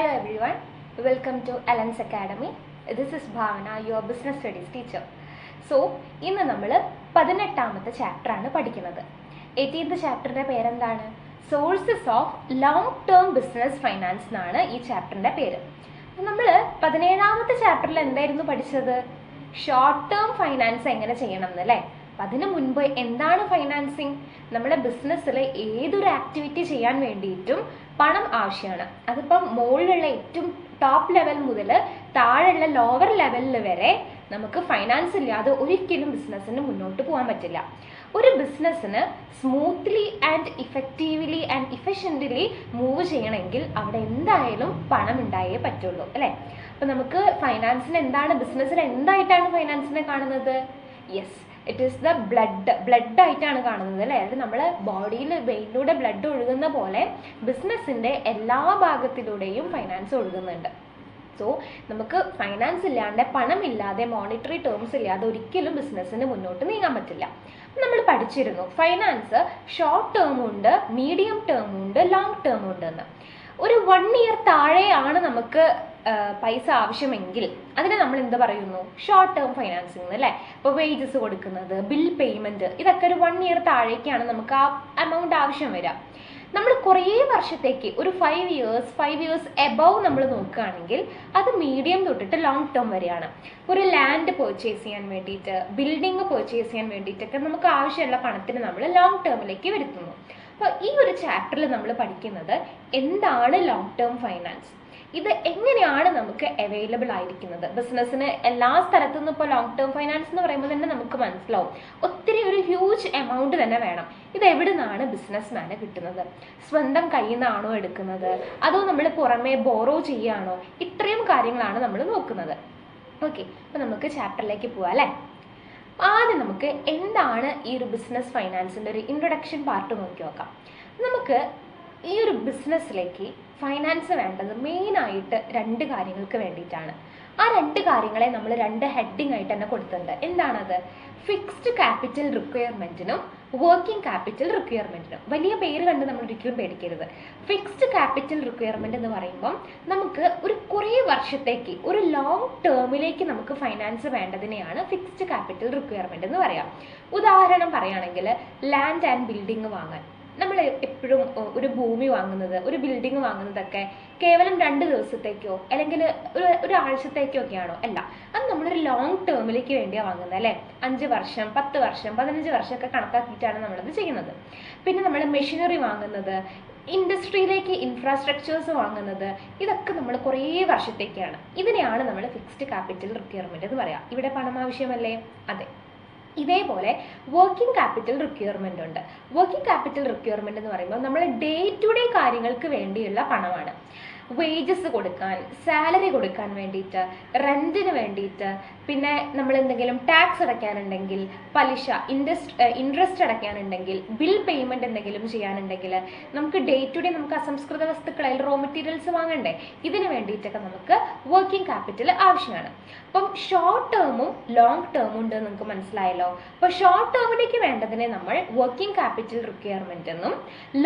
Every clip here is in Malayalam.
Hello everyone, welcome to Ellen's Academy. This is Bhavana, your business studies teacher. So, ഇന്ന് നമ്മൾ 18ാമത്തെ ചാപ്റ്ററാണ് പഠിക്കുന്നത്. 18th ചാപ്റ്ററിൻ്റെ പേരെന്താണ്? Sources of long term business finance എന്നാണ് ഈ ചാപ്റ്ററിൻ്റെ പേര്. നമ്മൾ 17ാമത്തെ ചാപ്റ്ററിൽ എന്തായിരുന്നു പഠിച്ചത്? ഷോർട്ട് ടേം ഫൈനാൻസ് എങ്ങനെ ചെയ്യണം എന്നല്ലേ? അപ്പം അതിനു മുൻപ് എന്താണ് ഫൈനാൻസിങ്? നമ്മുടെ ബിസിനസ്സിൽ ഏതൊരു ആക്ടിവിറ്റി ചെയ്യാൻ വേണ്ടിയിട്ടും പണം ആവശ്യമാണ്. അതിപ്പം മുകളിലുള്ള ഏറ്റവും ടോപ്പ് ലെവൽ മുതൽ താഴെയുള്ള ലോവർ ലെവലിൽ വരെ നമുക്ക് ഫൈനാൻസ് ഇല്ലാതെ ഒരിക്കലും ബിസിനസ്സിന് മുന്നോട്ട് പോകാൻ പറ്റില്ല. ഒരു ബിസിനസ്സിന് smoothly and effectively and efficiently move ചെയ്യണമെങ്കിൽ അവിടെ എന്തായാലും പണം ഉണ്ടായേ പറ്റുള്ളൂ അല്ലേ? അപ്പം നമുക്ക് ഫൈനാൻസിന് എന്താണ്, ബിസിനസ്സിന് എന്തായിട്ടാണ് ഫൈനാൻസിനെ കാണുന്നത്? Yes, it is the blood ആയിട്ടാണ് കാണുന്നത് അല്ലേ? അതായത് നമ്മുടെ ബോഡിയിൽ വെയിനിലൂടെ ബ്ലഡ് ഒഴുകുന്ന പോലെ ബിസിനസ്സിൻ്റെ എല്ലാ ഭാഗത്തിലൂടെയും ഫൈനാൻസ് ഒഴുകുന്നുണ്ട്. സോ നമുക്ക് ഫൈനാൻസ് ഇല്ലാണ്ട്, പണമില്ലാതെ, മോണിറ്ററി ടേംസ് ഇല്ലാതെ ഒരിക്കലും ബിസിനസ്സിന് മുന്നോട്ട് നീങ്ങാൻ പറ്റില്ല. നമ്മൾ പഠിച്ചിരുന്നു ഫൈനാൻസ് ഷോർട്ട് ടേമും ഉണ്ട്, മീഡിയം ടേമും ഉണ്ട്, ലോങ് ടേമും ഉണ്ട് എന്ന്. ഒരു 1 year താഴെയാണ് നമുക്ക് പൈസ ആവശ്യമെങ്കിൽ അതിനെ നമ്മൾ എന്ത് പറയുന്നു? ഷോർട്ട് ടേം ഫൈനാൻസിങ് എന്നല്ലേ? ഇപ്പോൾ വേജസ് കൊടുക്കുന്നത്, ബിൽ പേയ്മെൻറ്റ്, ഇതൊക്കെ ഒരു 1 year താഴേക്കാണ് നമുക്ക് ആ എമൗണ്ട് ആവശ്യം വരിക. നമ്മൾ കുറേ വർഷത്തേക്ക് ഒരു 5 years എബവ് നമ്മൾ നോക്കുകയാണെങ്കിൽ അത് മീഡിയം തൊട്ടിട്ട് ലോങ് ടേം വരെയാണ്. ഒരു ലാൻഡ് പർച്ചേസ് ചെയ്യാൻ വേണ്ടിയിട്ട്, ബിൽഡിംഗ് പർച്ചേസ് ചെയ്യാൻ വേണ്ടിയിട്ടൊക്കെ നമുക്ക് ആവശ്യമുള്ള പണത്തിന് നമ്മൾ ലോങ് ടേമിലേക്ക് വരുത്തുന്നു. അപ്പോൾ ഈ ഒരു ചാപ്റ്ററിൽ നമ്മൾ പഠിക്കുന്നത് എന്താണ് ലോങ് ടേം ഫൈനാൻസ്, ഇത് എങ്ങനെയാണ് നമുക്ക് അവൈലബിൾ ആയിരിക്കുന്നത്. ബിസിനസ്സിന് എല്ലാ സ്ഥലത്തു നിന്നും ഇപ്പോൾ ലോങ് ടേം ഫൈനാൻസ് എന്ന് പറയുമ്പോൾ തന്നെ നമുക്ക് മനസ്സിലാവും ഒത്തിരി ഒരു ഹ്യൂജ് എമൗണ്ട് തന്നെ വേണം. ഇത് എവിടെ നിന്നാണ് ബിസിനസ് മാന് കിട്ടുന്നത്? സ്വന്തം കയ്യിൽ നിന്നാണോ എടുക്കുന്നത്, അതോ നമ്മൾ പുറമേ ബോറോ ചെയ്യുകയാണോ? ഇത്രയും കാര്യങ്ങളാണ് നമ്മൾ നോക്കുന്നത്. ഓക്കെ, അപ്പോൾ നമുക്ക് ചാപ്റ്ററിലേക്ക് പോവാം അല്ലേ? ആദ്യം നമുക്ക് എന്താണ് ഈ ഒരു ബിസിനസ് ഫൈനാൻസിൻ്റെ ഒരു ഇൻട്രൊഡക്ഷൻ പാർട്ട് നോക്കി നോക്കാം. നമുക്ക് ഈ ഒരു ബിസിനസ്സിലേക്ക് ഫൈനാൻസ് വേണ്ടത് മെയിനായിട്ട് 2 കാര്യങ്ങൾക്ക് വേണ്ടിയിട്ടാണ്. ആ 2 കാര്യങ്ങളെ നമ്മൾ 2 ഹെഡിങ് ആയിട്ട് തന്നെ കൊടുത്തിട്ടുണ്ട്. എന്താണത്? ഫിക്സ്ഡ് ക്യാപിറ്റൽ റിക്വയർമെൻറ്റിനും വർക്കിംഗ് ക്യാപിറ്റൽ റിക്വയർമെൻറ്റിനും. വലിയ പേര് കണ്ട് നമ്മൾ ഒരിക്കലും പേടിക്കരുത്. ഫിക്സ്ഡ് ക്യാപിറ്റൽ റിക്വയർമെൻറ്റ് എന്ന് പറയുമ്പം നമുക്ക് ഒരു കുറേ വർഷത്തേക്ക്, ഒരു ലോങ് ടേമിലേക്ക് നമുക്ക് ഫൈനാൻസ് വേണ്ടതിനെയാണ് ഫിക്സ്ഡ് ക്യാപിറ്റൽ റിക്വയർമെൻറ്റ് എന്ന് പറയാം. ഉദാഹരണം പറയുകയാണെങ്കിൽ ലാൻഡ് ആൻഡ് ബിൽഡിംഗ് വാങ്ങാൻ നമ്മൾ എപ്പോഴും ഒരു ഭൂമി വാങ്ങുന്നത്, ഒരു ബിൽഡിംഗ് വാങ്ങുന്നതൊക്കെ കേവലം 2 ദിവസത്തേക്കോ അല്ലെങ്കിൽ ഒരു ആഴ്ചത്തേക്കോ ഒക്കെയാണോ? അല്ല, അത് നമ്മളൊരു ലോങ് ടേമിലേക്ക് വേണ്ടിയാണ് വാങ്ങുന്നത് അല്ലേ? 5 വർഷം, 10 വർഷം, 15 വർഷമൊക്കെ കണക്കാക്കിയിട്ടാണ് നമ്മളത് ചെയ്യുന്നത്. പിന്നെ നമ്മൾ മെഷീനറി വാങ്ങുന്നത്, ഇൻഡസ്ട്രിയിലേക്ക് ഇൻഫ്രാസ്ട്രക്ചേഴ്സ് വാങ്ങുന്നത്, ഇതൊക്കെ നമ്മൾ കുറേ വർഷത്തേക്കാണ്. ഇതിനെയാണ് നമ്മൾ ഫിക്സ്ഡ് ക്യാപിറ്റൽ റിക്വയർമെൻറ്റ് എന്ന് പറയാം. ഇവിടെ പണം ആവശ്യമല്ലേ? അതെ. ഇതേപോലെ വർക്കിംഗ് ക്യാപിറ്റൽ റിക്വയർമെൻ്റ് ഉണ്ട്. വർക്കിംഗ് ക്യാപിറ്റൽ റിക്വയർമെൻ്റ് എന്ന് പറയുമ്പോൾ നമ്മൾ ഡേ ടു ഡേ കാര്യങ്ങൾക്ക് വേണ്ടിയുള്ള പണമാണ്. വേജസ് കൊടുക്കാൻ, സാലറി കൊടുക്കാൻ വേണ്ടിയിട്ട്, റെൻറ്റിന് വേണ്ടിയിട്ട്, പിന്നെ നമ്മൾ എന്തെങ്കിലും ടാക്സ് അടയ്ക്കാനുണ്ടെങ്കിൽ, പലിശ, ഇൻട്രസ്റ്റ് അടയ്ക്കാനുണ്ടെങ്കിൽ, ബിൽ പേയ്മെൻറ്റ് എന്തെങ്കിലും ചെയ്യാനുണ്ടെങ്കിൽ, നമുക്ക് ഡേ ടു ഡേ നമുക്ക് അസംസ്കൃത വസ്തുക്കളായി റോ മെറ്റീരിയൽസ് വാങ്ങണ്ടേ? ഇതിന് വേണ്ടിയിട്ടൊക്കെ നമുക്ക് വർക്കിംഗ് ക്യാപിറ്റൽ ആവശ്യമാണ്. അപ്പം ഷോർട്ട് ടേമും ലോങ് ടേമും ഉണ്ട് നിങ്ങൾക്ക് മനസ്സിലായല്ലോ. അപ്പോൾ ഷോർട്ട് ടേമിലേക്ക് വേണ്ടതിനെ നമ്മൾ വർക്കിംഗ് ക്യാപിറ്റൽ റിക്വയർമെൻ്റ് എന്നും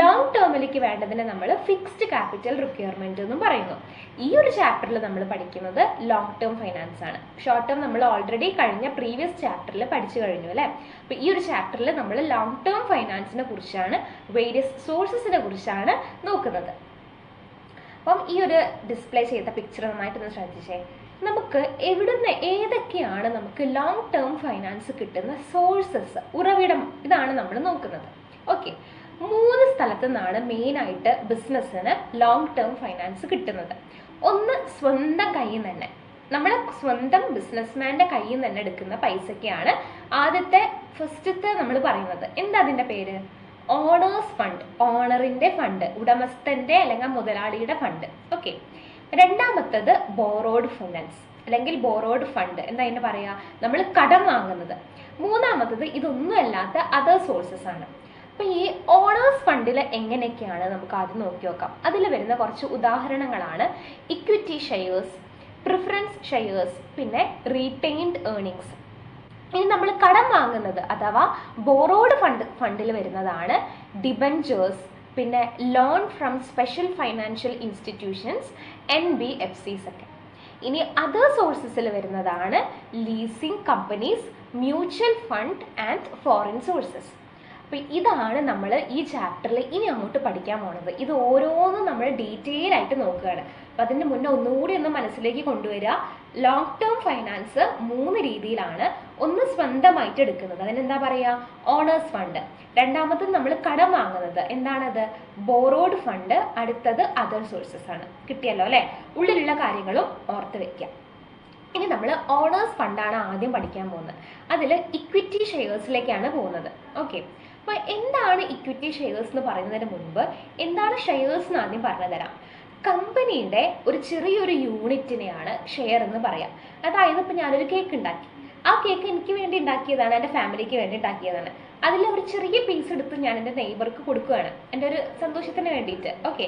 ലോങ് ടേമിലേക്ക് വേണ്ടതിനെ നമ്മൾ ഫിക്സ്ഡ് ക്യാപിറ്റൽ റിക്വയർമെൻ്റ് എന്നും പറയുന്നു. ഈ ഒരു ചാപ്റ്ററിൽ നമ്മൾ പഠിക്കുന്നത് ലോങ് ടേം ഫൈനാൻസ് ആണ്. ഷോർട്ട് ടേം നമ്മൾ ഓൾറെഡി കഴിഞ്ഞ പ്രീവിയസ് ചാപ്റ്ററിൽ പഠിച്ചു കഴിഞ്ഞു അല്ലേ? അപ്പോൾ ഈ ഒരു ചാപ്റ്ററിൽ നമ്മൾ ലോങ് ടേം ഫൈനാൻസിനെ കുറിച്ചാണ്, വേരിയസ് സോഴ്സസിനെ കുറിച്ചാണ് നോക്കുന്നത്. അപ്പം ഈ ഒരു ഡിസ്പ്ലേ ചെയ്ത പിക്ചർ നന്നായിട്ടൊന്ന് ശ്രദ്ധിച്ചേ. നമുക്ക് എവിടുന്ന് ഏതൊക്കെയാണ് നമുക്ക് ലോങ് ടേം ഫൈനാൻസ് കിട്ടുന്ന സോഴ്സസ്, ഉറവിടം, ഇതാണ് നമ്മൾ നോക്കുന്നത്. ഓക്കെ, 3 സ്ഥലത്തു നിന്നാണ് മെയിനായിട്ട് ബിസിനസ്സിന് ലോങ് ടേം ഫൈനാൻസ് കിട്ടുന്നത്. ഒന്ന് സ്വന്തം കയ്യിൽ നിന്ന് തന്നെ, നമ്മളെ സ്വന്തം ബിസിനസ്മാൻ്റെ കയ്യിൽ നിന്ന് തന്നെ എടുക്കുന്ന പൈസയ്ക്കാണ് ഫസ്റ്റത്തെ നമ്മൾ പറയുന്നത്. എന്താ അതിൻ്റെ പേര്? ഓണേഴ്സ് ഫണ്ട്, ഓണറിൻ്റെ ഫണ്ട്, ഉടമസ്ഥൻ്റെ അല്ലെങ്കിൽ മുതലാളിയുടെ ഫണ്ട്. ഓക്കെ, രണ്ടാമത്തത് ബോറോഡ് ഫൈനാൻസ് അല്ലെങ്കിൽ ബോറോഡ് ഫണ്ട്, എന്താ അതിന് പറയുക? നമ്മൾ കടം വാങ്ങുന്നത്. മൂന്നാമത്തത് ഇതൊന്നും അല്ലാത്ത അതർ സോഴ്സസ് ആണ്. അപ്പോൾ ഈ ഓണേഴ്സ് ഫണ്ടിൽ എങ്ങനെയൊക്കെയാണ് നമുക്ക് ആദ്യം നോക്കി നോക്കാം. അതിൽ വരുന്ന കുറച്ച് ഉദാഹരണങ്ങളാണ് ഇക്വിറ്റി ഷെയർസ്, പ്രിഫറൻസ് ഷെയർസ്, പിന്നെ റീറ്റെയിൻഡ് ഏർണിങ്സ്. ഇനി നമ്മൾ കടം വാങ്ങുന്നത് അഥവാ ബോറോഡ് ഫണ്ടിൽ വരുന്നതാണ് ഡിബഞ്ചേഴ്സ്, പിന്നെ loan from special financial institutions NBFCs ഒക്കെ. ഇനി അതർ സോഴ്സസിൽ വരുന്നതാണ് leasing companies, mutual fund and foreign sources. അപ്പോൾ ഇതാണ് നമ്മൾ ഈ ചാപ്റ്ററിൽ ഇനി അങ്ങോട്ട് പഠിക്കാൻ പോണത്. ഇത് ഓരോന്നും നമ്മൾ ഡീറ്റെയിൽ ആയിട്ട് നോക്കുകയാണ്. അപ്പം അതിന് മുന്നേ ഒന്നുകൂടി ഒന്ന് മനസ്സിലേക്ക് കൊണ്ടുവരിക. ലോങ് ടേം ഫൈനാൻസ് 3 രീതിയിലാണ്. ഒന്ന് സ്വന്തമായിട്ട് എടുക്കുന്നത്, അതിനെന്താ പറയുക, ഓണേഴ്സ് ഫണ്ട്. രണ്ടാമത് നമ്മൾ കടം വാങ്ങുന്നത്, എന്താണത്, ബോറോഡ് ഫണ്ട്. അടുത്തത് അതർ സോഴ്സസ് ആണ്. കിട്ടിയല്ലോ അല്ലേ? ഉള്ളിലുള്ള കാര്യങ്ങളും ഓർത്ത് വെക്കാം. ഇനി നമ്മൾ ഓണേഴ്സ് ഫണ്ടാണ് ആദ്യം പഠിക്കാൻ പോകുന്നത്. അതിൽ ഇക്വിറ്റി ഷെയർസിലേക്കാണ് പോകുന്നത്. ഓക്കെ, അപ്പോൾ എന്താണ് ഇക്വിറ്റി ഷെയർസ് എന്ന് പറയുന്നതിന് മുൻപ് എന്താണ് ഷെയർസ് എന്ന് ആദ്യം പറഞ്ഞു തരാം. കമ്പനിയുടെ ഒരു ചെറിയൊരു യൂണിറ്റിനെയാണ് ഷെയർ എന്ന് പറയാം. അതായത് ഇപ്പം ഞാനൊരു കേക്ക് ഉണ്ടാക്കി, ആ കേക്ക് എനിക്ക് വേണ്ടി ഉണ്ടാക്കിയതാണ്, എൻ്റെ ഫാമിലിക്ക് വേണ്ടി ഉണ്ടാക്കിയതാണ്. അതിൽ ഒരു ചെറിയ പീസ് എടുത്ത് ഞാൻ എൻ്റെ നെയ്ബർക്ക് കൊടുക്കുകയാണ്, എൻ്റെ ഒരു സന്തോഷത്തിന് വേണ്ടിയിട്ട്. ഓക്കെ,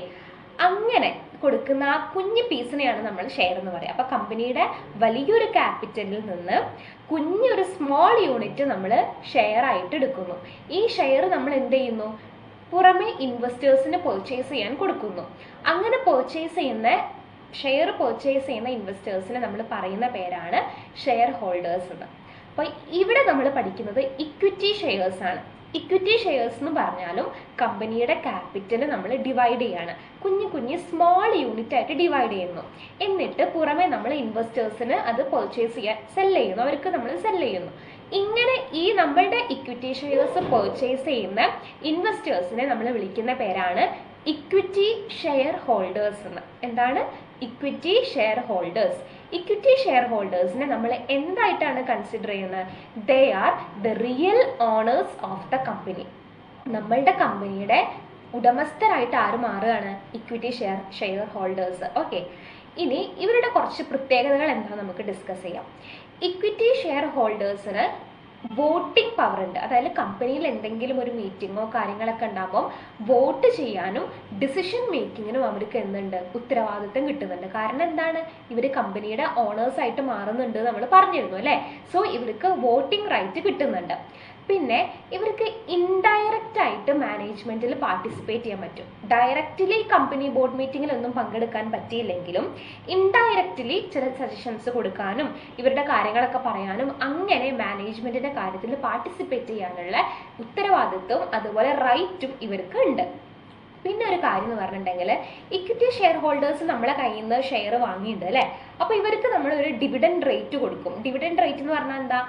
അങ്ങനെ കൊടുക്കുന്ന ആ കുഞ്ഞു പീസിനെയാണ് നമ്മൾ ഷെയർ എന്ന് പറയുക. അപ്പോൾ കമ്പനിയുടെ വലിയൊരു ക്യാപിറ്റലിൽ നിന്ന് കുഞ്ഞൊരു സ്മോൾ യൂണിറ്റ് നമ്മൾ ഷെയർ ആയിട്ട് എടുക്കുന്നു. ഈ ഷെയർ നമ്മൾ എന്ത് ചെയ്യുന്നു, പുറമെ ഇൻവെസ്റ്റേഴ്സിന് പർച്ചേസ് ചെയ്യാൻ കൊടുക്കുന്നു. അങ്ങനെ ഷെയർ പർച്ചേസ് ചെയ്യുന്ന ഇൻവെസ്റ്റേഴ്സിന് നമ്മൾ പറയുന്ന പേരാണ് ഷെയർ ഹോൾഡേഴ്സ് എന്ന്. അപ്പോൾ ഇവിടെ നമ്മൾ പഠിക്കുന്നത് ഇക്വിറ്റി ഷെയർസ് ആണ്. ഇക്വിറ്റി ഷെയർസ് എന്ന് പറഞ്ഞാലും കമ്പനിയുടെ ക്യാപിറ്റൽ നമ്മൾ ഡിവൈഡ് ചെയ്യാണ്, കുഞ്ഞു സ്മോൾ യൂണിറ്റ് ആയിട്ട് ഡിവൈഡ് ചെയ്യുന്നു. എന്നിട്ട് പുറമെ നമ്മൾ ഇൻവെസ്റ്റേഴ്സിന് അത് പർച്ചേസ് ചെയ്യാൻ ചെയ്യുന്നു, അവർക്ക് നമ്മൾ ചെയ്യുന്നു. ഇങ്ങനെ ഈ നമ്മളുടെ ഇക്വിറ്റി ഷെയർസ് പർച്ചേസ് ചെയ്യുന്ന ഇൻവെസ്റ്റേഴ്സിനെ നമ്മൾ വിളിക്കുന്ന പേരാണ് ഇക്വിറ്റി ഷെയർ ഹോൾഡേഴ്സ് എന്ന്. എന്താണ് equity shareholders? Equity share ഹോൾഡേഴ്സിനെ നമ്മൾ എന്തായിട്ടാണ് കൺസിഡർ ചെയ്യുന്നത്? They are the real owners of the company. നമ്മളുടെ കമ്പനിയുടെ ഉടമസ്ഥരായിട്ട് ആര് മാറുകയാണ്? Equity share holders. ഓക്കെ, ഇനി ഇവരുടെ കുറച്ച് പ്രത്യേകതകൾ എന്താണെന്ന് നമുക്ക് ഡിസ്കസ് ചെയ്യാം. ഇക്വിറ്റി ഷെയർ ഹോൾഡേഴ്സിന് വോട്ടിംഗ് പവർ ഉണ്ട്. അതായത് കമ്പനിയിൽ എന്തെങ്കിലും ഒരു മീറ്റിങ്ങോ കാര്യങ്ങളൊക്കെ ഉണ്ടാകുമ്പോൾ വോട്ട് ചെയ്യാനും ഡിസിഷൻ മേക്കിങ്ങിനും അവർക്ക് എന്തുണ്ട്, ഉത്തരവാദിത്തം കിട്ടുന്നുണ്ട്. കാരണം എന്താണ്, ഇവർ കമ്പനിയുടെ ഓണേഴ്സ് ആയിട്ട് മാറുന്നുണ്ട് നമ്മൾ പറഞ്ഞിരുന്നു അല്ലേ? സോ ഇവർക്ക് വോട്ടിംഗ് റൈറ്റ് കിട്ടുന്നുണ്ട്. പിന്നെ ഇവർക്ക് ഇൻഡയറക്റ്റ് ആയിട്ട് മാനേജ്മെന്റിൽ പാർട്ടിസിപ്പേറ്റ് ചെയ്യാൻ പറ്റും. ഡയറക്റ്റ്ലി കമ്പനി ബോർഡ് മീറ്റിങ്ങിലൊന്നും പങ്കെടുക്കാൻ പറ്റിയില്ലെങ്കിലും ഇൻഡയറക്റ്റ്ലി ചില സജഷൻസ് കൊടുക്കാനും ഇവരുടെ കാര്യങ്ങളൊക്കെ പറയാനും അങ്ങനെ മാനേജ്മെന്റിന്റെ കാര്യത്തിൽ പാർട്ടിസിപ്പേറ്റ് ചെയ്യാനുള്ള ഉത്തരവാദിത്വം അതുപോലെ റൈറ്റും ഇവർക്ക് ഉണ്ട്. പിന്നെ ഒരു കാര്യം എന്ന് പറഞ്ഞിട്ടുണ്ടെങ്കിൽ ഇക്വിറ്റി ഷെയർ ഹോൾഡേഴ്സ് നമ്മളെ കയ്യിൽ നിന്ന് ഷെയർ വാങ്ങിയിട്ടുണ്ട് അല്ലേ? അപ്പോൾ ഇവർക്ക് നമ്മളൊരു ഡിവിഡൻഡ് റേറ്റ് കൊടുക്കും. ഡിവിഡൻഡ് റേറ്റ് എന്ന് പറഞ്ഞാൽ എന്താ,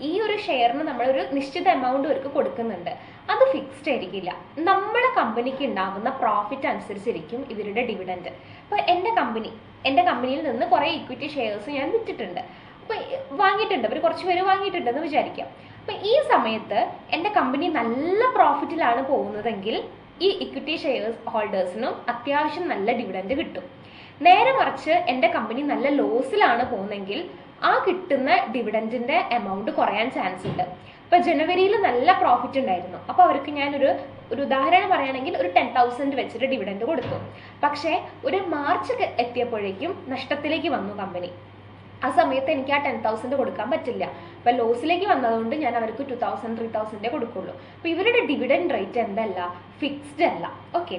ഈ ഒരു ഷെയറിന് നമ്മളൊരു നിശ്ചിത എമൗണ്ട് ഇവർക്ക് കൊടുക്കുന്നുണ്ട്. അത് ഫിക്സ്ഡ് ആയിരിക്കില്ല, നമ്മളെ കമ്പനിക്ക് ഉണ്ടാകുന്ന പ്രോഫിറ്റ് അനുസരിച്ചിരിക്കും ഇവരുടെ ഡിവിഡൻഡ്. അപ്പോൾ എൻ്റെ കമ്പനിയിൽ നിന്ന് കുറേ ഇക്വിറ്റി ഷെയർസ് ഞാൻ വിറ്റിട്ടുണ്ട്, അപ്പോൾ വാങ്ങിയിട്ടുണ്ട്, അവർ കുറച്ച് പേര് വാങ്ങിയിട്ടുണ്ടെന്ന് വിചാരിക്കാം. അപ്പോൾ ഈ സമയത്ത് എൻ്റെ കമ്പനി നല്ല പ്രോഫിറ്റിലാണ് പോകുന്നതെങ്കിൽ ഈ ഇക്വിറ്റി ഷെയർസ് ഹോൾഡേഴ്സിനും അത്യാവശ്യം നല്ല ഡിവിഡൻഡ് കിട്ടും. നേരെ മറിച്ച് എൻ്റെ കമ്പനി നല്ല ലോസിലാണ് പോകുന്നതെങ്കിൽ ആ കിട്ടുന്ന ഡിവിഡൻഡിന്റെ എമൗണ്ട് കുറയാൻ ചാൻസ് ഉണ്ട്. ഇപ്പൊ ജനുവരിയിൽ നല്ല പ്രോഫിറ്റ് ഉണ്ടായിരുന്നു, അപ്പോൾ അവർക്ക് ഞാനൊരു ഉദാഹരണം പറയുകയാണെങ്കിൽ ഒരു 10,000 വെച്ചിട്ട് ഡിവിഡൻഡ് കൊടുത്തു. പക്ഷേ ഒരു മാർച്ച് എത്തിയപ്പോഴേക്കും നഷ്ടത്തിലേക്ക് വന്നു കമ്പനി. ആ സമയത്ത് എനിക്ക് ആ 10,000 കൊടുക്കാൻ പറ്റില്ല. അപ്പൊ ലോസിലേക്ക് വന്നതുകൊണ്ട് ഞാൻ അവർക്ക് 2,000 3,000 കൊടുക്കുള്ളൂ. അപ്പൊ ഇവരുടെ ഡിവിഡൻഡ് റേറ്റ് എന്തല്ല, ഫിക്സ്ഡ് അല്ല. ഓക്കെ,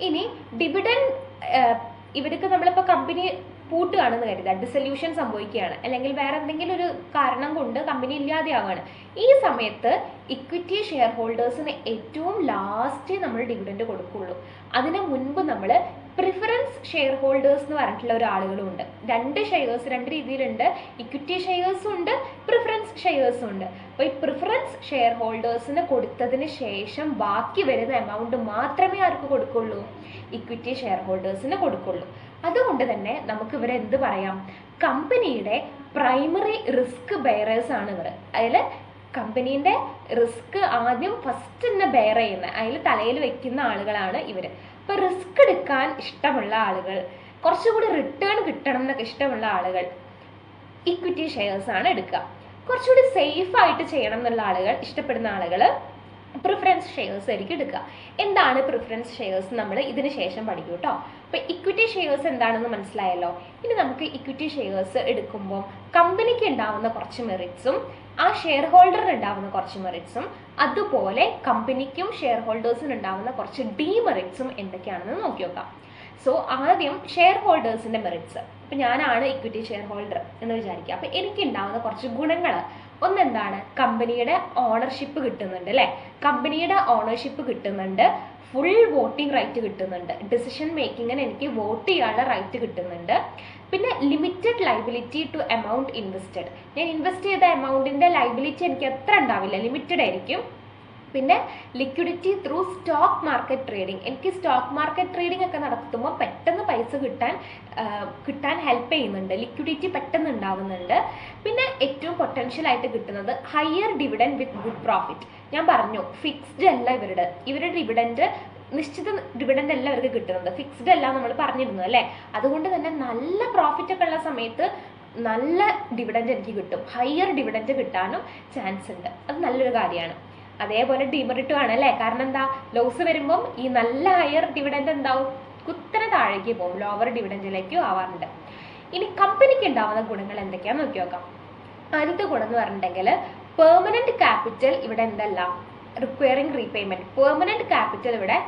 ഇനി ഡിവിഡൻഡ് ഇവർക്ക് നമ്മളിപ്പോൾ കമ്പനി പൂട്ടുകയാണെന്ന് കരുതുക, ഡിസൊല്യൂഷൻ സംഭവിക്കുകയാണ്, അല്ലെങ്കിൽ വേറെ എന്തെങ്കിലും ഒരു കാരണം കൊണ്ട് കമ്പനി ഇല്ലാതെയാവുകയാണ്. ഈ സമയത്ത് ഇക്വിറ്റി ഷെയർ ഹോൾഡേഴ്സിന് ഏറ്റവും ലാസ്റ്റ് നമ്മൾ ഡിവിഡൻഡ് കൊടുക്കുള്ളൂ. അതിന് മുൻപ് നമ്മൾ പ്രിഫറൻസ് ഷെയർ ഹോൾഡേഴ്സ് എന്ന് പറഞ്ഞിട്ടുള്ള ഒരാളുകളും ഉണ്ട്. രണ്ട് രീതിയിലുണ്ട്, ഇക്വിറ്റി ഷെയർസും ഉണ്ട്, പ്രിഫറൻസ് ഷെയർസും ഉണ്ട്. അപ്പോൾ ഈ പ്രിഫറൻസ് ഷെയർ ഹോൾഡേഴ്സിന് കൊടുത്തതിന് ശേഷം ബാക്കി വരുന്ന എമൗണ്ട് മാത്രമേ ആർക്ക് കൊടുക്കുള്ളൂ? ഇക്വിറ്റി ഷെയർ ഹോൾഡേഴ്സിന് കൊടുക്കുള്ളൂ. അതുകൊണ്ട് തന്നെ നമുക്ക് ഇവരെ എന്ത് പറയാം? കമ്പനിയുടെ പ്രൈമറി റിസ്ക് ബെയറേഴ്സ് ആണ് ഇവർ. അതിൽ കമ്പനീൻ്റെ റിസ്ക് ആദ്യം ഫസ്റ്റ് തന്നെ ബെയർ ചെയ്യുന്ന, അതിൽ തലയിൽ വെക്കുന്ന ആളുകളാണ് ഇവർ. അപ്പോൾ റിസ്ക് എടുക്കാൻ ഇഷ്ടമുള്ള ആളുകൾ, കുറച്ചുകൂടി റിട്ടേൺ കിട്ടണം എന്നൊക്കെ ഇഷ്ടമുള്ള ആളുകൾ ഇക്വിറ്റി ഷെയർസ് ആണ് എടുക്കുക. കുറച്ചുകൂടി സേഫ് ആയിട്ട് ചെയ്യണം എന്നുള്ള ആളുകൾ, ഇഷ്ടപ്പെടുന്ന ആളുകൾ പ്രിഫറൻസ് ഷെയർസ് ആയിരിക്കും എടുക്കുക. എന്താണ് പ്രിഫറൻസ് ഷെയർസ് നമ്മൾ ഇതിന് ശേഷം പഠിക്കും കേട്ടോ. അപ്പോൾ ഇക്വിറ്റി ഷെയർസ് എന്താണെന്ന് മനസ്സിലായല്ലോ. ഇനി നമുക്ക് ഇക്വിറ്റി ഷെയർസ് എടുക്കുമ്പോൾ കമ്പനിക്ക് ഉണ്ടാവുന്ന കുറച്ച് മെറിറ്റ്സും ആ ഷെയർ ഹോൾഡറിന് ഉണ്ടാവുന്ന കുറച്ച് മെറിറ്റ്സും അതുപോലെ കമ്പനിക്കും ഷെയർ ഹോൾഡേഴ്സിന് ഉണ്ടാവുന്ന കുറച്ച് ഡീമെറിറ്റ്സും എന്തൊക്കെയാണെന്ന് നോക്കി നോക്കാം. സോ ആദ്യം ഷെയർ ഹോൾഡേഴ്സിന്റെ മെറിറ്റ്സ്. ഇപ്പം ഞാനാണ് ഇക്വിറ്റി ഷെയർ ഹോൾഡർ എന്ന് വിചാരിക്കുക. അപ്പം എനിക്ക് ഉണ്ടാവുന്ന കുറച്ച് ഗുണങ്ങൾ ഒന്നെന്താണ്, കമ്പനിയുടെ ഓണർഷിപ്പ് കിട്ടുന്നുണ്ട് അല്ലേ. കമ്പനിയുടെ ഓണർഷിപ്പ് കിട്ടുന്നുണ്ട്, ഫുൾ വോട്ടിംഗ് റൈറ്റ് കിട്ടുന്നുണ്ട്, ഡിസിഷൻ മേക്കിങ്ങിന് എനിക്ക് വോട്ട് ചെയ്യാനുള്ള റൈറ്റ് കിട്ടുന്നുണ്ട്. പിന്നെ limited liability to amount invested. ഞാൻ ഇൻവെസ്റ്റ് ചെയ്ത എമൗണ്ടിന്റെ ലൈബിലിറ്റി എനിക്ക് എത്ര ഉണ്ടാവില്ല, ലിമിറ്റഡ് ആയിരിക്കും. പിന്നെ liquidity through stock market trading. എനിക്ക് സ്റ്റോക്ക് മാർക്കറ്റ് ട്രേഡിംഗ് ഒക്കെ നടത്തുമ്പോൾ പെട്ടെന്ന് പൈസ കിട്ടാൻ ഹെൽപ്പ് ചെയ്യുന്നുണ്ട്, ലിക്വിഡിറ്റി പെട്ടെന്ന് ഉണ്ടാവുന്നുണ്ട്. പിന്നെ ഏറ്റവും പൊട്ടൻഷ്യൽ ആയിട്ട് കിട്ടുന്നത് higher dividend with good profit. ഞാൻ പറഞ്ഞു ഫിക്സ്ഡ് അല്ല ഇവരുടെ ഡിവിഡൻഡ്, നിശ്ചിത ഡിവിഡൻഡ് അല്ല ഇവർക്ക് കിട്ടുന്നത്, ഫിക്സ്ഡ് അല്ല നമ്മൾ പറഞ്ഞിരുന്നു അല്ലേ. അതുകൊണ്ട് തന്നെ നല്ല പ്രോഫിറ്റ് ഒക്കെ ഉള്ള സമയത്ത് നല്ല ഡിവിഡൻഡ് എനിക്ക് കിട്ടും, ഹയർ ഡിവിഡൻഡ് കിട്ടാനും ചാൻസ് ഉണ്ട്. അത് നല്ലൊരു കാര്യമാണ്. അതേപോലെ ഡിമെറിറ്റും ആണ് അല്ലേ. കാരണം എന്താ, ലോസ് വരുമ്പം ഈ നല്ല ഹയർ ഡിവിഡൻഡ് എന്താവും, കുത്തനെ താഴേക്ക് പോകും, ലോവർ ഡിവിഡൻഡിലേക്കും ആവാറുണ്ട്. ഇനി കമ്പനിക്ക് ഉണ്ടാവുന്ന ഗുണങ്ങൾ എന്തൊക്കെയാണെന്ന് നോക്കി നോക്കാം. ആദ്യത്തെ ഗുണം എന്ന് പറഞ്ഞിട്ടുണ്ടെങ്കിൽ പെർമനന്റ് ക്യാപിറ്റൽ ഇവിടെ എന്തല്ല, റിക്വയറിംഗ് റീപേയ്മെന്റ്. പെർമനന്റ് ക്യാപിറ്റൽ ഇവിടെ